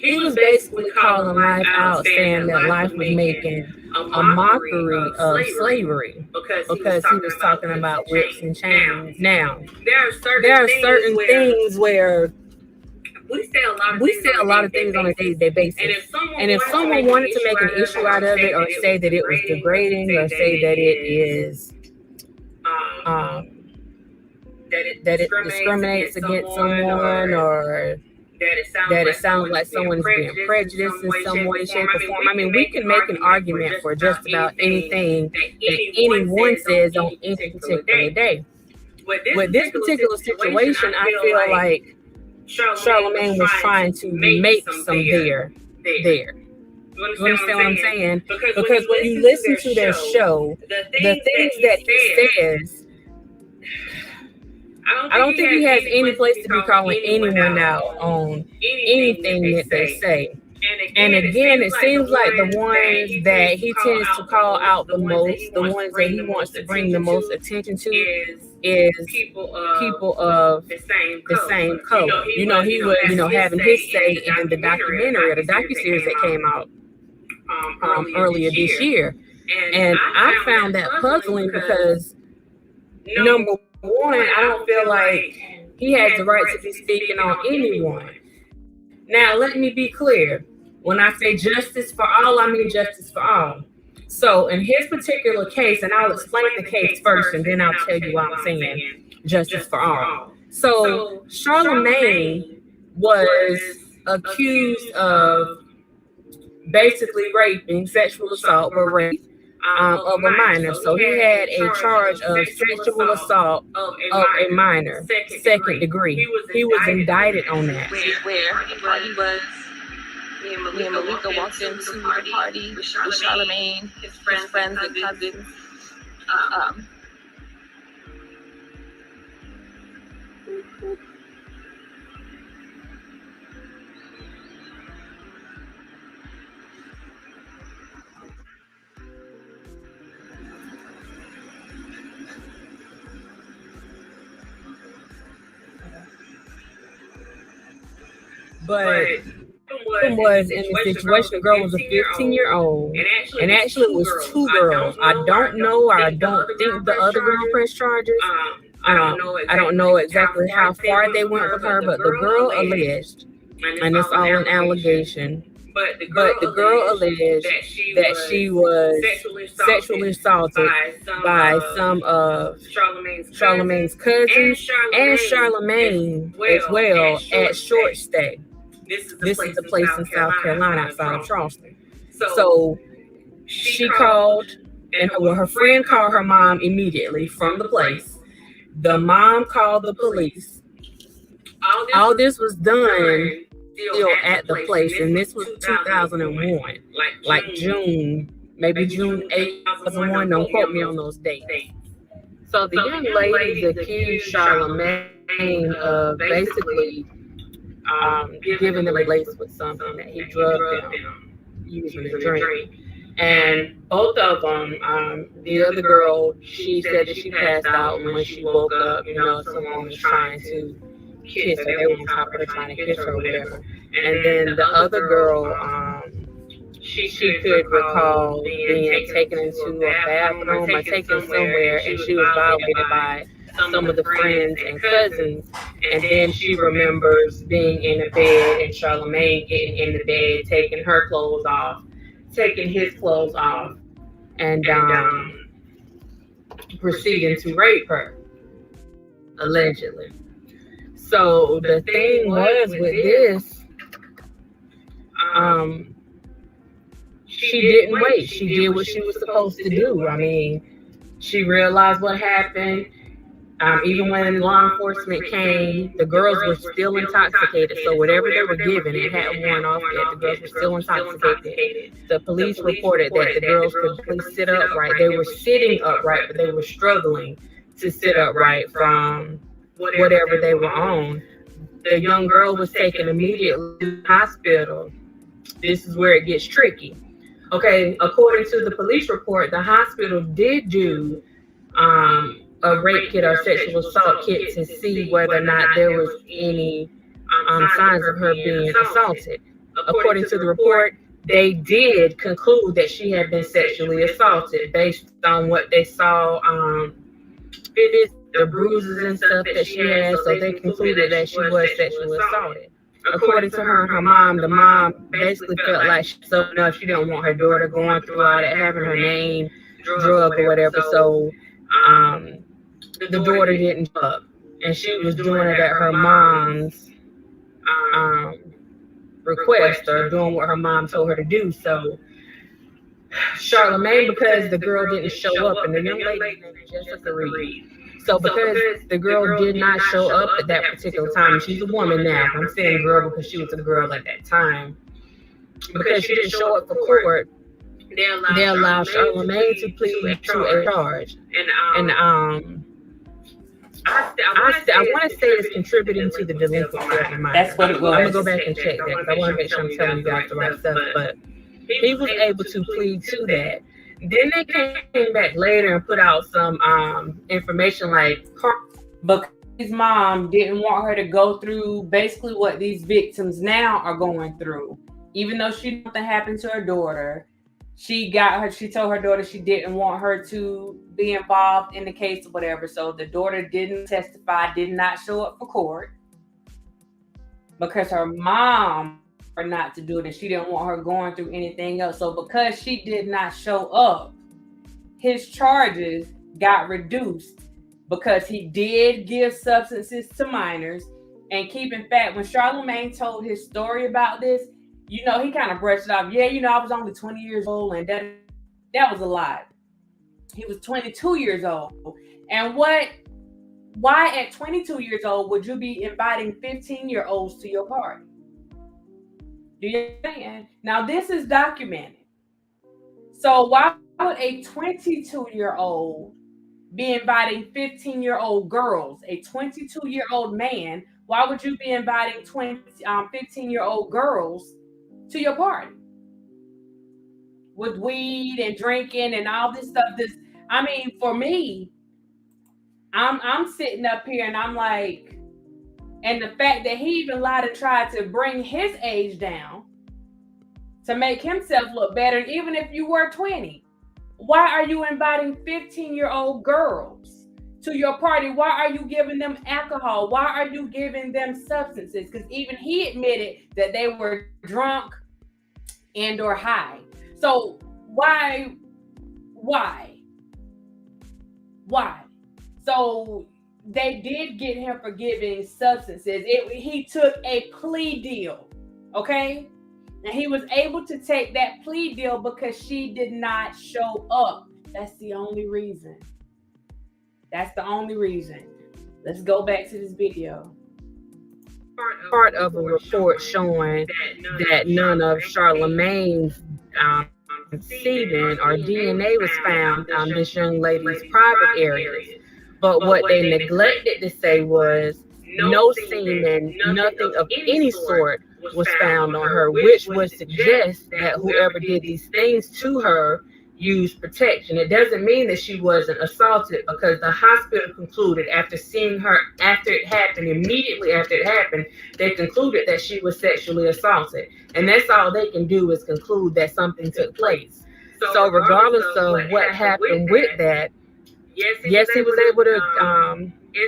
He was basically calling Life out, saying that Life was making a mockery of slavery because he was talking about whips and chains. Now, there are certain things where we say a lot of things on a day-to-day basis. And if someone wanted to make an issue out of it, or say that it was degrading, or say that it is that it discriminates against someone, or that it sounds like someone is being prejudiced in some way, shape, or form. I mean, we can make an argument for just about anything that anyone says on any particular day. With this particular situation, I feel like Charlamagne was trying to make some there. You understand what I'm saying? Because when you listen to their show, the things that he says, I don't think he has any place to be calling anyone out on anything that they say. And again, it seems like the ones that he tends to call out the most, the ones that he wants to bring the most attention to, is people of the same color. You know, he was, having his say in the documentary or the docuseries that came out earlier this year. And I found that puzzling because, number one, I don't feel like he has the right to be speaking on anyone. Now, let me be clear. When I say justice for all, I mean justice for all. So in his particular case, and I'll explain the case first, and then I'll tell you why I'm saying justice for all. So Charlamagne was accused of basically raping, sexual assault, or rape of a minor. So he had a charge of sexual assault of a minor, second degree. He was indicted on that. Where he was. Me and Malika walked into the party with Charlemagne, his friends and cousins. But was in the situation, the girl was a 15-year-old, and actually it was two girls. I don't know, or I don't think the other girl pressed charges. I don't know exactly how far they went with her, but the girl alleged, and it's all an allegation, but the girl alleged that she was sexually assaulted by some of Charlemagne's cousins and Charlemagne as well at Short Stay. This is the place in South Carolina outside of Charleston. So she called, and her friend called her mom immediately from the place. The mom called the police. All this was done still at the place, and this was 2001, like June, maybe June 8th, 2001. Don't quote me on those dates. So the young ladies accused Charlamagne of basically giving them a lace with something that he drugged them, using the drink. And both of them, the other girl, she said that she passed out when she woke up. Someone was trying to kiss her. They were on top of her trying to kiss her or whatever. And then the other girl, she could recall being taken into a bathroom or taken somewhere, and she was violated by some of the friends and cousins. And then she remembers being in the bed and Charlamagne getting in the bed, taking her clothes off, taking his clothes off, and proceeding to rape her, allegedly. So the thing was with this, she didn't wait. She did what she was supposed to do. I mean, she realized what happened. Even when law enforcement came, the girls were still intoxicated. So whatever they were given, it hadn't worn off yet. The girls were still intoxicated. The police reported that the girls could please sit upright. They were sitting upright, but they were struggling to sit upright from whatever they were on. The young girl was taken immediately to the hospital. This is where it gets tricky. Okay, according to the police report, the hospital did do a rape kit or sexual assault kit to see whether or not there was any signs of her being assaulted. According to the report, they did conclude that she had been sexually assaulted based on what they saw, the bruises and stuff that she had. So they concluded that she was sexually assaulted. According to her and her mom, the mom basically felt like she didn't want her daughter going through all that, having her name drugged or whatever. So the daughter didn't drug, and she was doing it at her mom's request, or doing what her mom told her to do. So Charlamagne, because the girl didn't show up, and the young lady named Jessica Reed. So because the girl did not show up at that particular time, she's a woman now. I'm saying girl because she was a girl at that time. Because she didn't show up for court, they allowed Charlamagne to plead to a charge. And I want to say it's contributing to the delinquency of the minor. That's what it was. I'm gonna go back and check that because I want to make sure I'm telling you guys the right stuff. But he was able to plead to that. Then they came back later and put out some information but his mom didn't want her to go through basically what these victims now are going through. Even though something happened to her daughter, She told her daughter she didn't want her to be involved in the case or whatever. So the daughter didn't testify, did not show up for court because her mom or not to do it, and she didn't want her going through anything else. So because she did not show up, his charges got reduced because he did give substances to minors. And keep in fact, when Charlamagne told his story about this, he kind of brushed it off. Yeah, I was only 20 years old, and that was a lie. He was 22 years old. And why at 22 years old would you be inviting 15-year-olds to your party? Do you understand? Now, this is documented. So why would a 22-year-old be inviting 15-year-old girls? A 22-year-old man, why would you be inviting 15-year-old girls to your party? With weed and drinking and all this stuff. For me, I'm sitting up here and I'm like, and the fact that he even lied and tried to bring his age down to make himself look better. And even if you were 20, why are you inviting 15-year-old girls to your party? Why are you giving them alcohol? Why are you giving them substances? Because even he admitted that they were drunk and or high. So why? So they did get him for giving substances. He took a plea deal, okay? And he was able to take that plea deal because she did not show up. That's the only reason. That's the only reason. Let's go back to this video. Part of a report showing that none of Charlemagne's semen or DNA was found on this young lady's private areas. But what they neglected to say was no semen, nothing of any sort was found on her, which would suggest that whoever did these things to her used protection. It doesn't mean that she wasn't assaulted, because the hospital concluded after seeing her immediately after it happened, they concluded that she was sexually assaulted. And that's all they can do is conclude that something took place. So regardless of what happened with that, yes, he was able to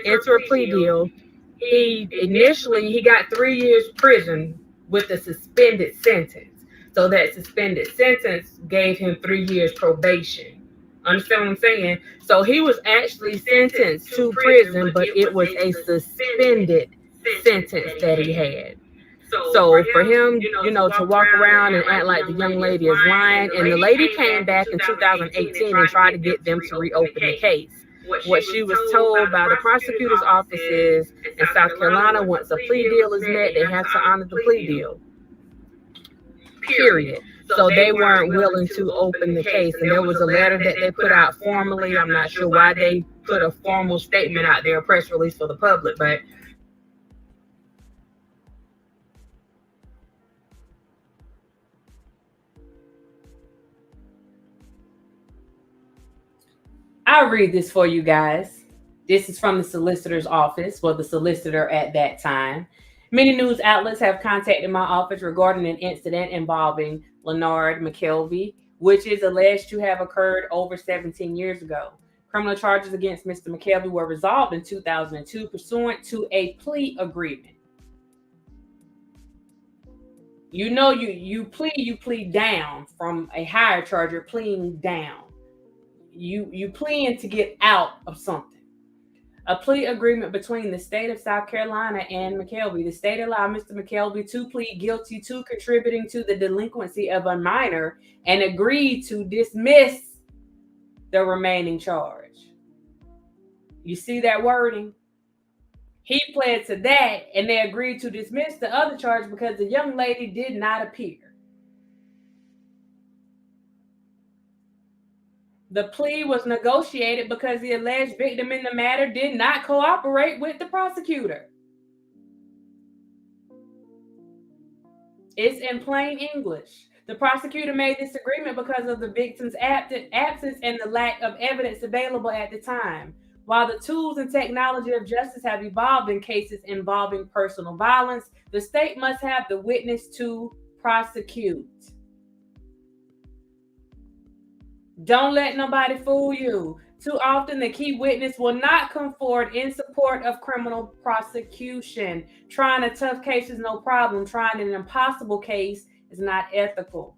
enter a plea deal. He got 3 years prison with a suspended sentence. So that suspended sentence gave him 3 years probation. Understand what I'm saying? So he was actually sentenced to prison, but it was a suspended sentence that he had. So for him, to walk around and act like the young lady is lying, and the lady came back in 2018 and tried to get them to reopen the case. What she was told by the prosecutor's offices in South Carolina, once a plea deal is met, they have to honor the plea deal. Period. So they weren't willing to open the case. And there was a letter that they put out formally. I'm not sure why they put a formal statement out there, a press release for the public, but I'll read this for you guys. This is from the solicitor's office, the solicitor at that time. Many news outlets have contacted my office regarding an incident involving Leonard McKelvey, which is alleged to have occurred over 17 years ago. Criminal charges against Mr. McKelvey were resolved in 2002 pursuant to a plea agreement. You plead down from a higher charge. You're pleading down. You pleading to get out of something. A plea agreement between the state of South Carolina and McKelvey. The state allowed Mr. McKelvey to plead guilty to contributing to the delinquency of a minor and agreed to dismiss the remaining charge. You see that wording? He pled to that, and they agreed to dismiss the other charge because the young lady did not appear. The plea was negotiated because the alleged victim in the matter did not cooperate with the prosecutor. It's in plain English. The prosecutor made this agreement because of the victim's absence and the lack of evidence available at the time. While the tools and technology of justice have evolved in cases involving personal violence, the state must have the witness to prosecute. Don't let nobody fool you. Too often, the key witness will not come forward in support of criminal prosecution. Trying a tough case is no problem. Trying an impossible case is not ethical.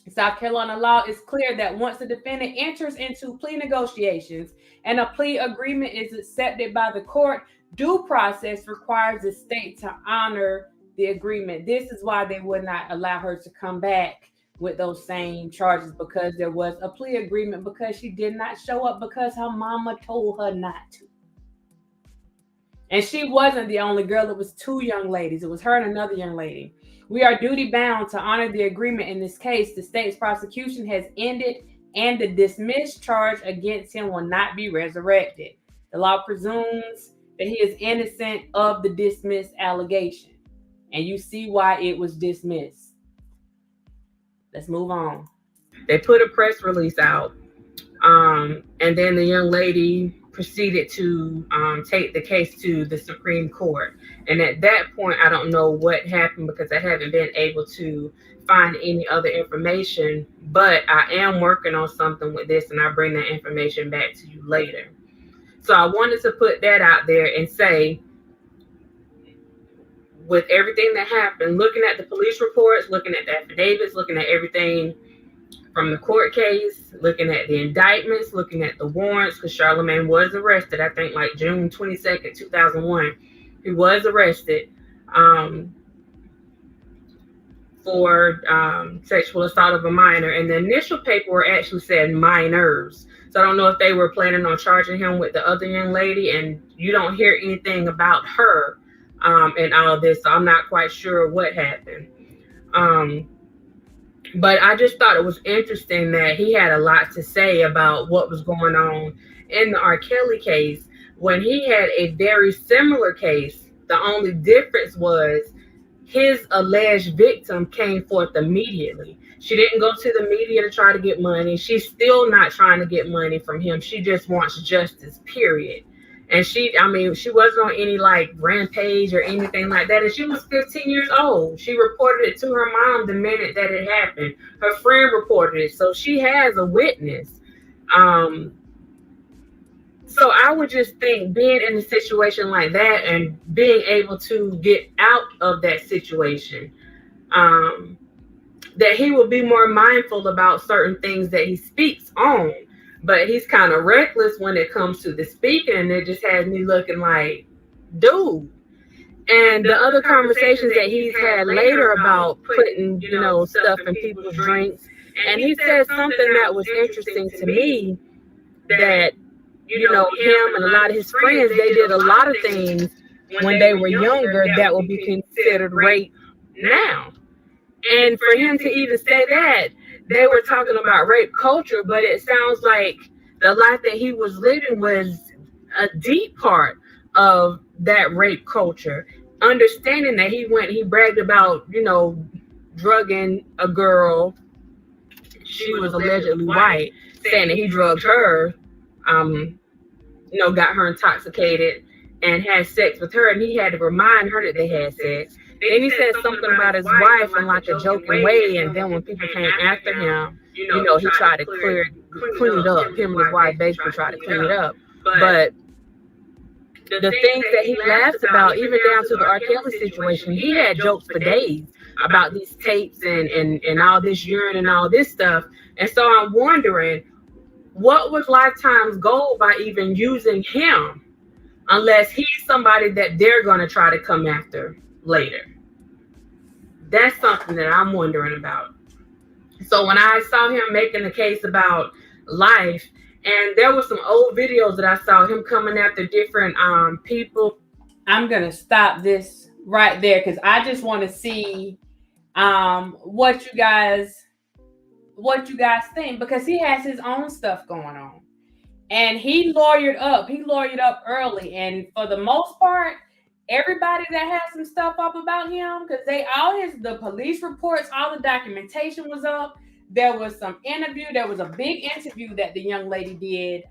South Carolina law is clear that once the defendant enters into plea negotiations and a plea agreement is accepted by the court, due process requires the state to honor the agreement. This is why they would not allow her to come back with those same charges, because there was a plea agreement, because she did not show up because her mama told her not to. And she wasn't the only girl. It was two young ladies. It was her and another young lady. We are duty bound to honor the agreement in this case. The state's prosecution has ended and the dismissed charge against him will not be resurrected. The law presumes that he is innocent of the dismissed allegation. And you see why it was dismissed. Let's move on. They put a press release out. And then the young lady proceeded to take the case to the Supreme Court. And at that point, I don't know what happened because I haven't been able to find any other information, but I am working on something with this and I'll bring that information back to you later. So I wanted to put that out there and say, with everything that happened, looking at the police reports, looking at the affidavits, looking at everything from the court case, looking at the indictments, looking at the warrants, because Charlamagne was arrested, I think like June 22nd, 2001. He was arrested for sexual assault of a minor. And the initial paperwork actually said minors. So I don't know if they were planning on charging him with the other young lady, and you don't hear anything about her and all of this. So I'm not quite sure what happened. But I just thought it was interesting that he had a lot to say about what was going on in the R. Kelly case when he had a very similar case. The only difference was his alleged victim came forth immediately. She didn't go to the media to try to get money. She's still not trying to get money from him. She just wants justice, period. And she wasn't on any like rampage or anything like that. And she was 15 years old. She reported it to her mom the minute that it happened. Her friend reported it. So she has a witness. So I would just think being in a situation like that and being able to get out of that situation, that he will be more mindful about certain things that he speaks on. But he's kind of reckless when it comes to the speaking, and it just has me looking like, dude. And the other conversations that he's had later about putting, stuff in people's drinks. And he said something that was interesting to me, that, him and a lot of his friends, they did a lot of things when they were younger that will be considered rape now. And for him to even say that, they were talking about rape culture, but it sounds like the life that he was living was a deep part of that rape culture. Understanding that he bragged about, drugging a girl. She was allegedly white, saying that he drugged her, got her intoxicated and had sex with her. And he had to remind her that they had sex. Then he said something about his wife in like a joking way, and then when people came after him, he tried to clean it up. Him and his wife basically tried to clean it up. But the things that he laughs about, even down to the R. Kelly situation, he had jokes for days about these tapes and all this urine and all this stuff. And so I'm wondering, what was Lifetime's goal by even using him, unless he's somebody that they're going to try to come after later? That's something that I'm wondering about. So when I saw him making a case about life, and there were some old videos that I saw him coming after different people. I'm gonna stop this right there because I just want to see what you guys think, because he has his own stuff going on, and he lawyered up early, and for the most part, everybody that has some stuff up about him, because the police reports, all the documentation was up. There was some interview. There was a big interview that the young lady did.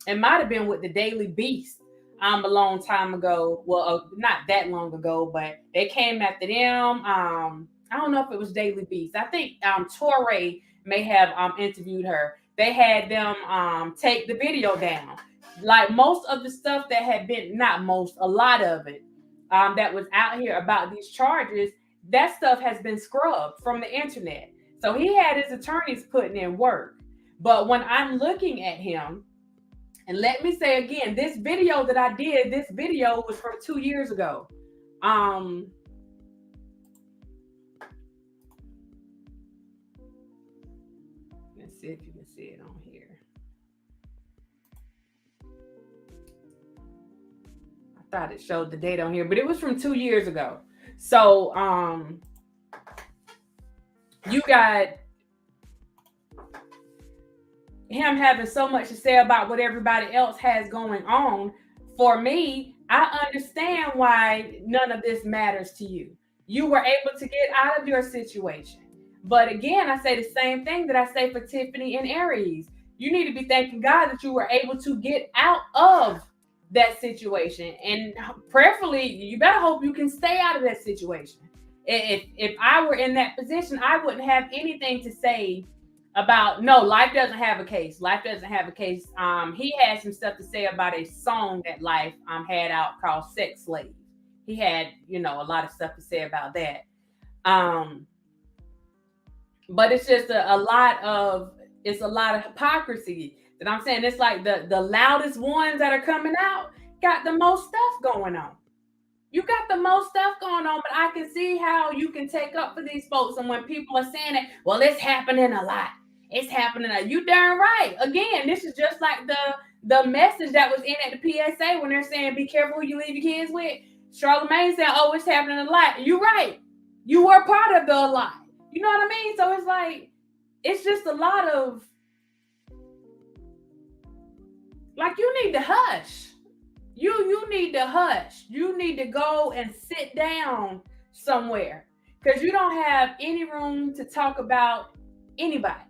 It might have been with the Daily Beast a long time ago. Well, not that long ago, but they came after them. I don't know if it was Daily Beast. I think Torre may have interviewed her. They had them take the video down. Like most of the stuff that had been, not most, a lot of it that was out here about these charges, that stuff has been scrubbed from the internet. So he had his attorneys putting in work. But when I'm looking at him, and let me say again, this video that I did, this video was from 2 years ago. Let's see if you can see it on here. I thought it showed the date on here, but it was from 2 years ago. So you got him having so much to say about what everybody else has going on. For me, I understand why none of this matters to you. You were able to get out of your situation. But again, I say the same thing that I say for Tiffany and Aries. You need to be thanking God that you were able to get out of that situation. And prayerfully, you better hope you can stay out of that situation. If I were in that position, I wouldn't have anything to say about, no, Life doesn't have a case. Life doesn't have a case. He had some stuff to say about a song that Life had out called Sex Slave. He had, a lot of stuff to say about that. But it's just a lot of hypocrisy that I'm saying. It's like the loudest ones that are coming out got the most stuff going on. You got the most stuff going on, but I can see how you can take up for these folks. And when people are saying it, well, it's happening a lot. It's happening. You darn right. Again, this is just like the message that was in at the PSA when they're saying, be careful who you leave your kids with. Charlamagne said, oh, it's happening a lot. You're right. You were part of the lot. You know what I mean? So it's like, it's just a lot of, like, you need to hush. You need to hush. You need to go and sit down somewhere because you don't have any room to talk about anybody.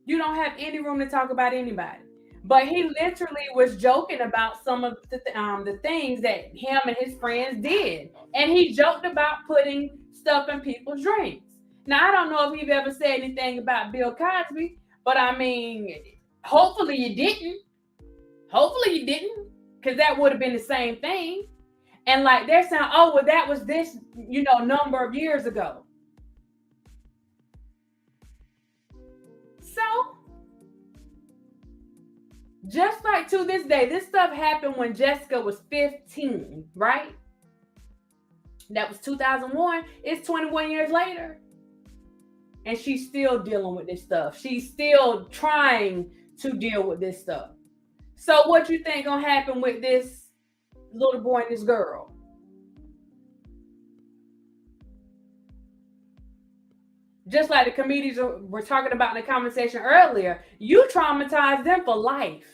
You don't have any room to talk about anybody. But he literally was joking about some of the things that him and his friends did. And he joked about putting stuff in people's drinks. Now, I don't know if you've ever said anything about Bill Cosby, but I mean, hopefully you didn't. Hopefully you didn't, because that would have been the same thing. And like they're saying, oh, well, that was this, number of years ago. So, just like to this day, this stuff happened when Jessica was 15, right? That was 2001. It's 21 years later. And she's still dealing with this stuff. She's still trying to deal with this stuff. So what you think gonna happen with this little boy and this girl? Just like the comedians were talking about in the conversation earlier, you traumatize them for life.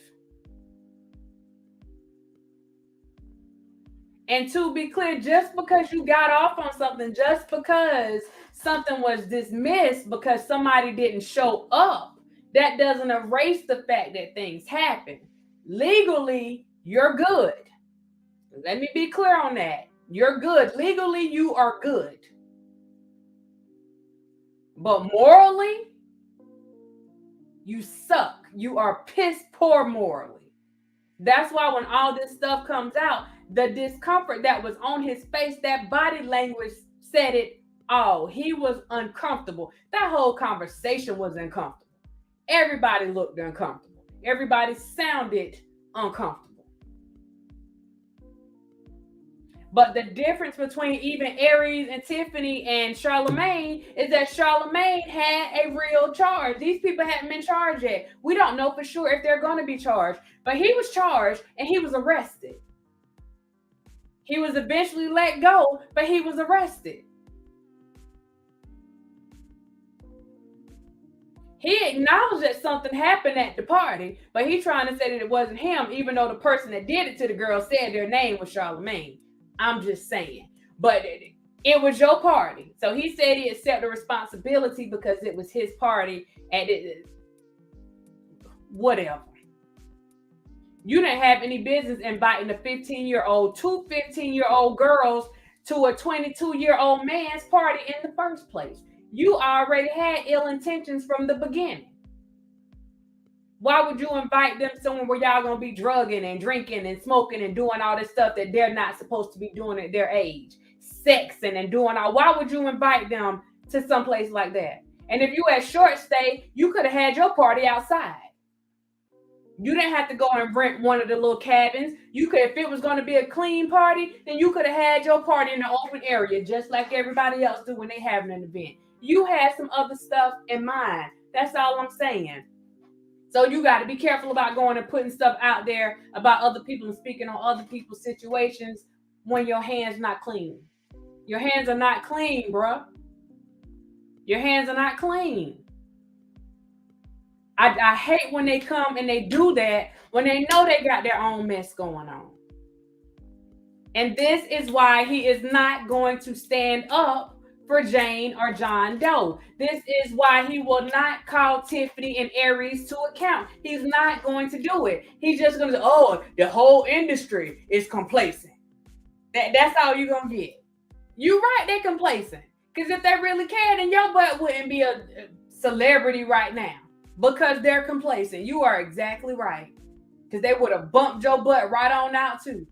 And to be clear, just because you got off on something, just because something was dismissed because somebody didn't show up, that doesn't erase the fact that things happen. Legally, you're good. Let me be clear on that. You're good. Legally, you are good. But morally, you suck. You are piss poor morally. That's why when all this stuff comes out, the discomfort that was on his face, that body language said it all. He was uncomfortable. That whole conversation was uncomfortable. Everybody looked uncomfortable. Everybody sounded uncomfortable. But the difference between even Aries and Tiffany and Charlamagne is that Charlamagne had a real charge. These people haven't been charged yet. We don't know for sure if they're going to be charged. But he was charged and he was arrested. He was eventually let go, but he was arrested. He acknowledged that something happened at the party, but he's trying to say that it wasn't him, even though the person that did it to the girl said their name was Charlemagne. I'm just saying. But it was your party. So he said he accepted responsibility because it was his party and whatever. You didn't have any business inviting a 15-year-old, two 15-year-old girls to a 22-year-old man's party in the first place. You already had ill intentions from the beginning. Why would you invite them somewhere where y'all gonna be drugging and drinking and smoking and doing all this stuff that they're not supposed to be doing at their age? Sexing and doing all. Why would you invite them to some place like that? And if you had short stay, you could have had your party outside. You didn't have to go and rent one of the little cabins. You could, if it was going to be a clean party, then you could have had your party in the open area, just like everybody else do when they have an event. You had some other stuff in mind. That's all I'm saying. So you got to be careful about going and putting stuff out there about other people and speaking on other people's situations when your hands not clean. Your hands are not clean, bruh. Your hands are not clean. I hate when they come and they do that when they know they got their own mess going on. And this is why he is not going to stand up for Jane or John Doe. This is why he will not call Tiffany and Aries to account. He's not going to do it. He's just going to say, oh, the whole industry is complacent. That's all you're going to get. You're right, they're complacent. Because if they really cared, then your butt wouldn't be a celebrity right now. Because they're complacent. You are exactly right. Because they would have bumped your butt right on out too.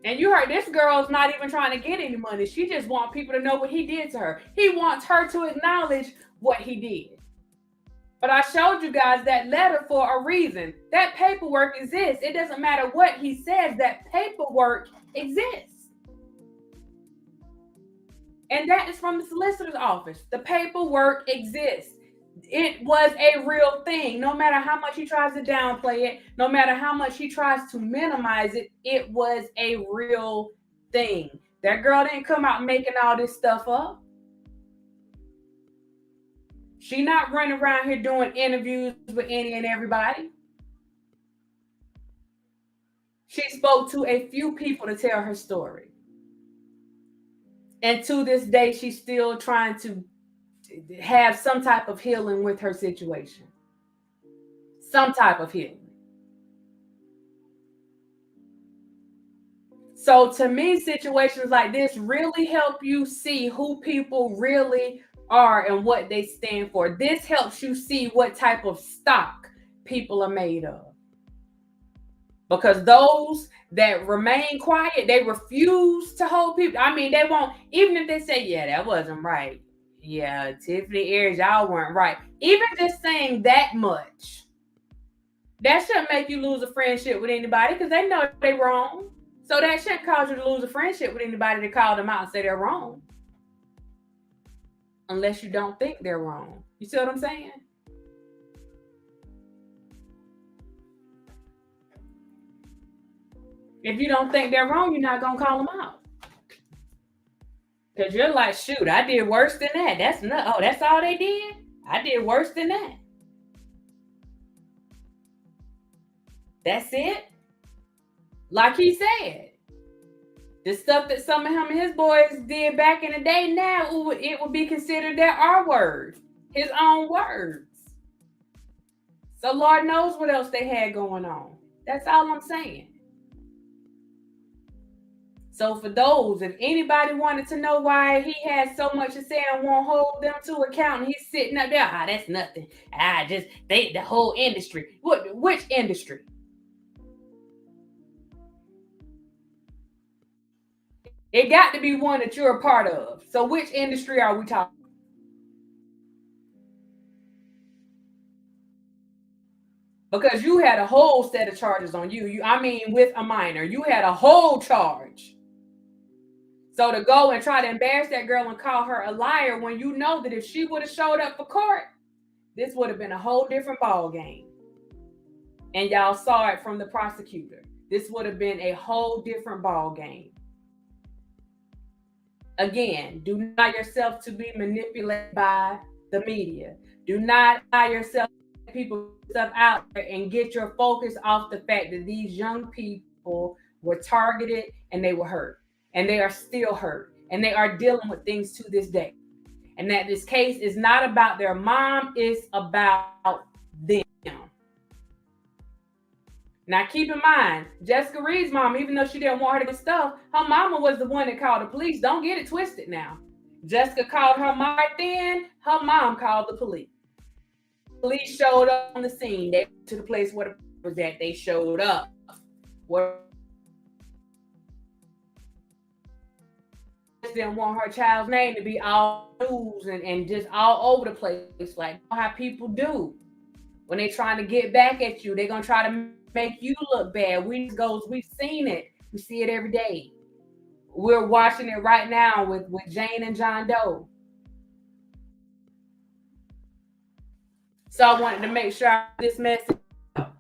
And you heard this girl's not even trying to get any money. She just wants people to know what he did to her. He wants her to acknowledge what he did. But I showed you guys that letter for a reason. That paperwork exists. It doesn't matter what he says. That paperwork exists. And that is from the solicitor's office. The paperwork exists. It was a real thing. No matter how much he tries to downplay it, no matter how much he tries to minimize it, it was a real thing. That girl didn't come out making all this stuff up. She not running around here doing interviews with any and everybody. She spoke to a few people to tell her story. And to this day, she's still trying to have some type of healing with her situation. Some type of healing. So to me, situations like this really help you see who people really are and what they stand for. This helps you see what type of stock people are made of. Because those that remain quiet, they refuse to hold people. I mean, they won't, even if they say, yeah, that wasn't right. Yeah, Tiffany Aries, y'all weren't right. Even just saying that much, that shouldn't make you lose a friendship with anybody because they know they're wrong. So that shouldn't cause you to lose a friendship with anybody to call them out and say they're wrong. Unless you don't think they're wrong. You see what I'm saying? If you don't think they're wrong, you're not going to call them out. Because you're like, shoot, I did worse than that. That's not, oh, that's all they did? I did worse than that. That's it? Like he said, the stuff that some of him and his boys did back in the day, now it would be considered their R word, his own words. So Lord knows what else they had going on. That's all I'm saying. So for those, if anybody wanted to know why he had so much to say and won't hold them to account, and he's sitting up there, that's nothing. The whole industry. Which industry? It got to be one that you're a part of. So which industry are we talking? Because you had a whole set of charges on you. With a minor, you had a whole charge. So to go and try to embarrass that girl and call her a liar when you know that if she would have showed up for court, this would have been a whole different ball game. And y'all saw it from the prosecutor. This would have been a whole different ball game. Again, do not allow yourself to be manipulated by the media. Do not allow yourself to people stuff out there and get your focus off the fact that these young people were targeted and they were hurt. And they are still hurt. And they are dealing with things to this day. And that this case is not about their mom, it's about them. Now keep in mind, Jessica Reed's mom, even though she didn't want her to get stuff, her mama was the one that called the police. Don't get it twisted now. Jessica called her mom right then. Her mom called the police. Police showed up on the scene. They went to the place where the was at. They showed up. Where didn't want her child's name to be all news and just all over the place, like how people do when they trying to get back at you. They're gonna try to make you look bad. We've seen it. We see it every day. We're watching it right now with Jane and John Doe. So I wanted to make sure this message out.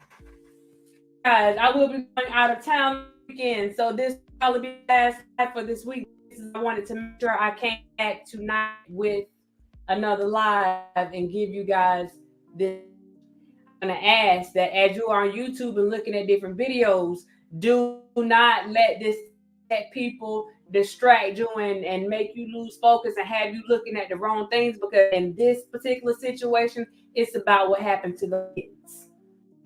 Guys, I will be going out of town again, so this will probably be the last live for this week. I wanted to make sure I came back tonight with another live and give you guys this. I'm going to ask that as you are on YouTube and looking at different videos, do not let people distract you and make you lose focus and have you looking at the wrong things, because in this particular situation, it's about what happened to the kids.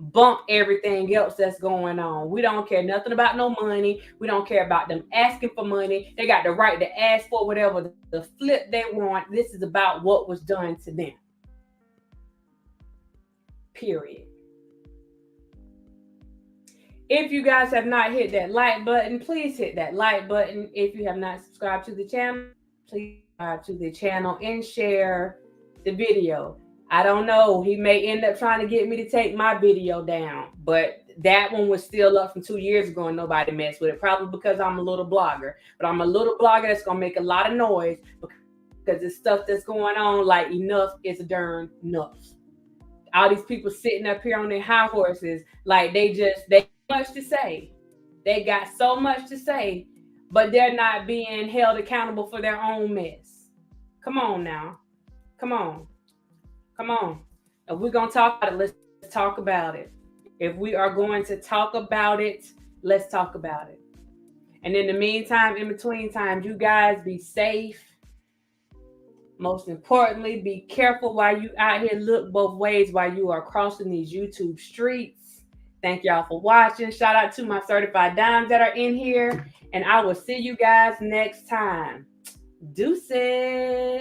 Bump everything else that's going on. We don't care nothing about no money. We don't care about them asking for money. They got the right to ask for whatever the flip they want. This is about what was done to them. Period. If you guys have not hit that like button, please hit that like button. If you have not subscribed to the channel, please subscribe to the channel and share the video. I don't know. He may end up trying to get me to take my video down, but that one was still up from 2 years ago and nobody messed with it. Probably because I'm a little blogger, but I'm a little blogger that's going to make a lot of noise because it's stuff that's going on. Like, enough is a darn enough. All these people sitting up here on their high horses, like they got much to say. They got so much to say, but they're not being held accountable for their own mess. Come on now. Come on. Come on. If we're going to talk about it, let's talk about it. If we are going to talk about it, let's talk about it. And in the meantime, in between times, you guys be safe. Most importantly, be careful while you out here. Look both ways while you are crossing these YouTube streets. Thank y'all for watching. Shout out to my certified dimes that are in here. And I will see you guys next time. Deuces.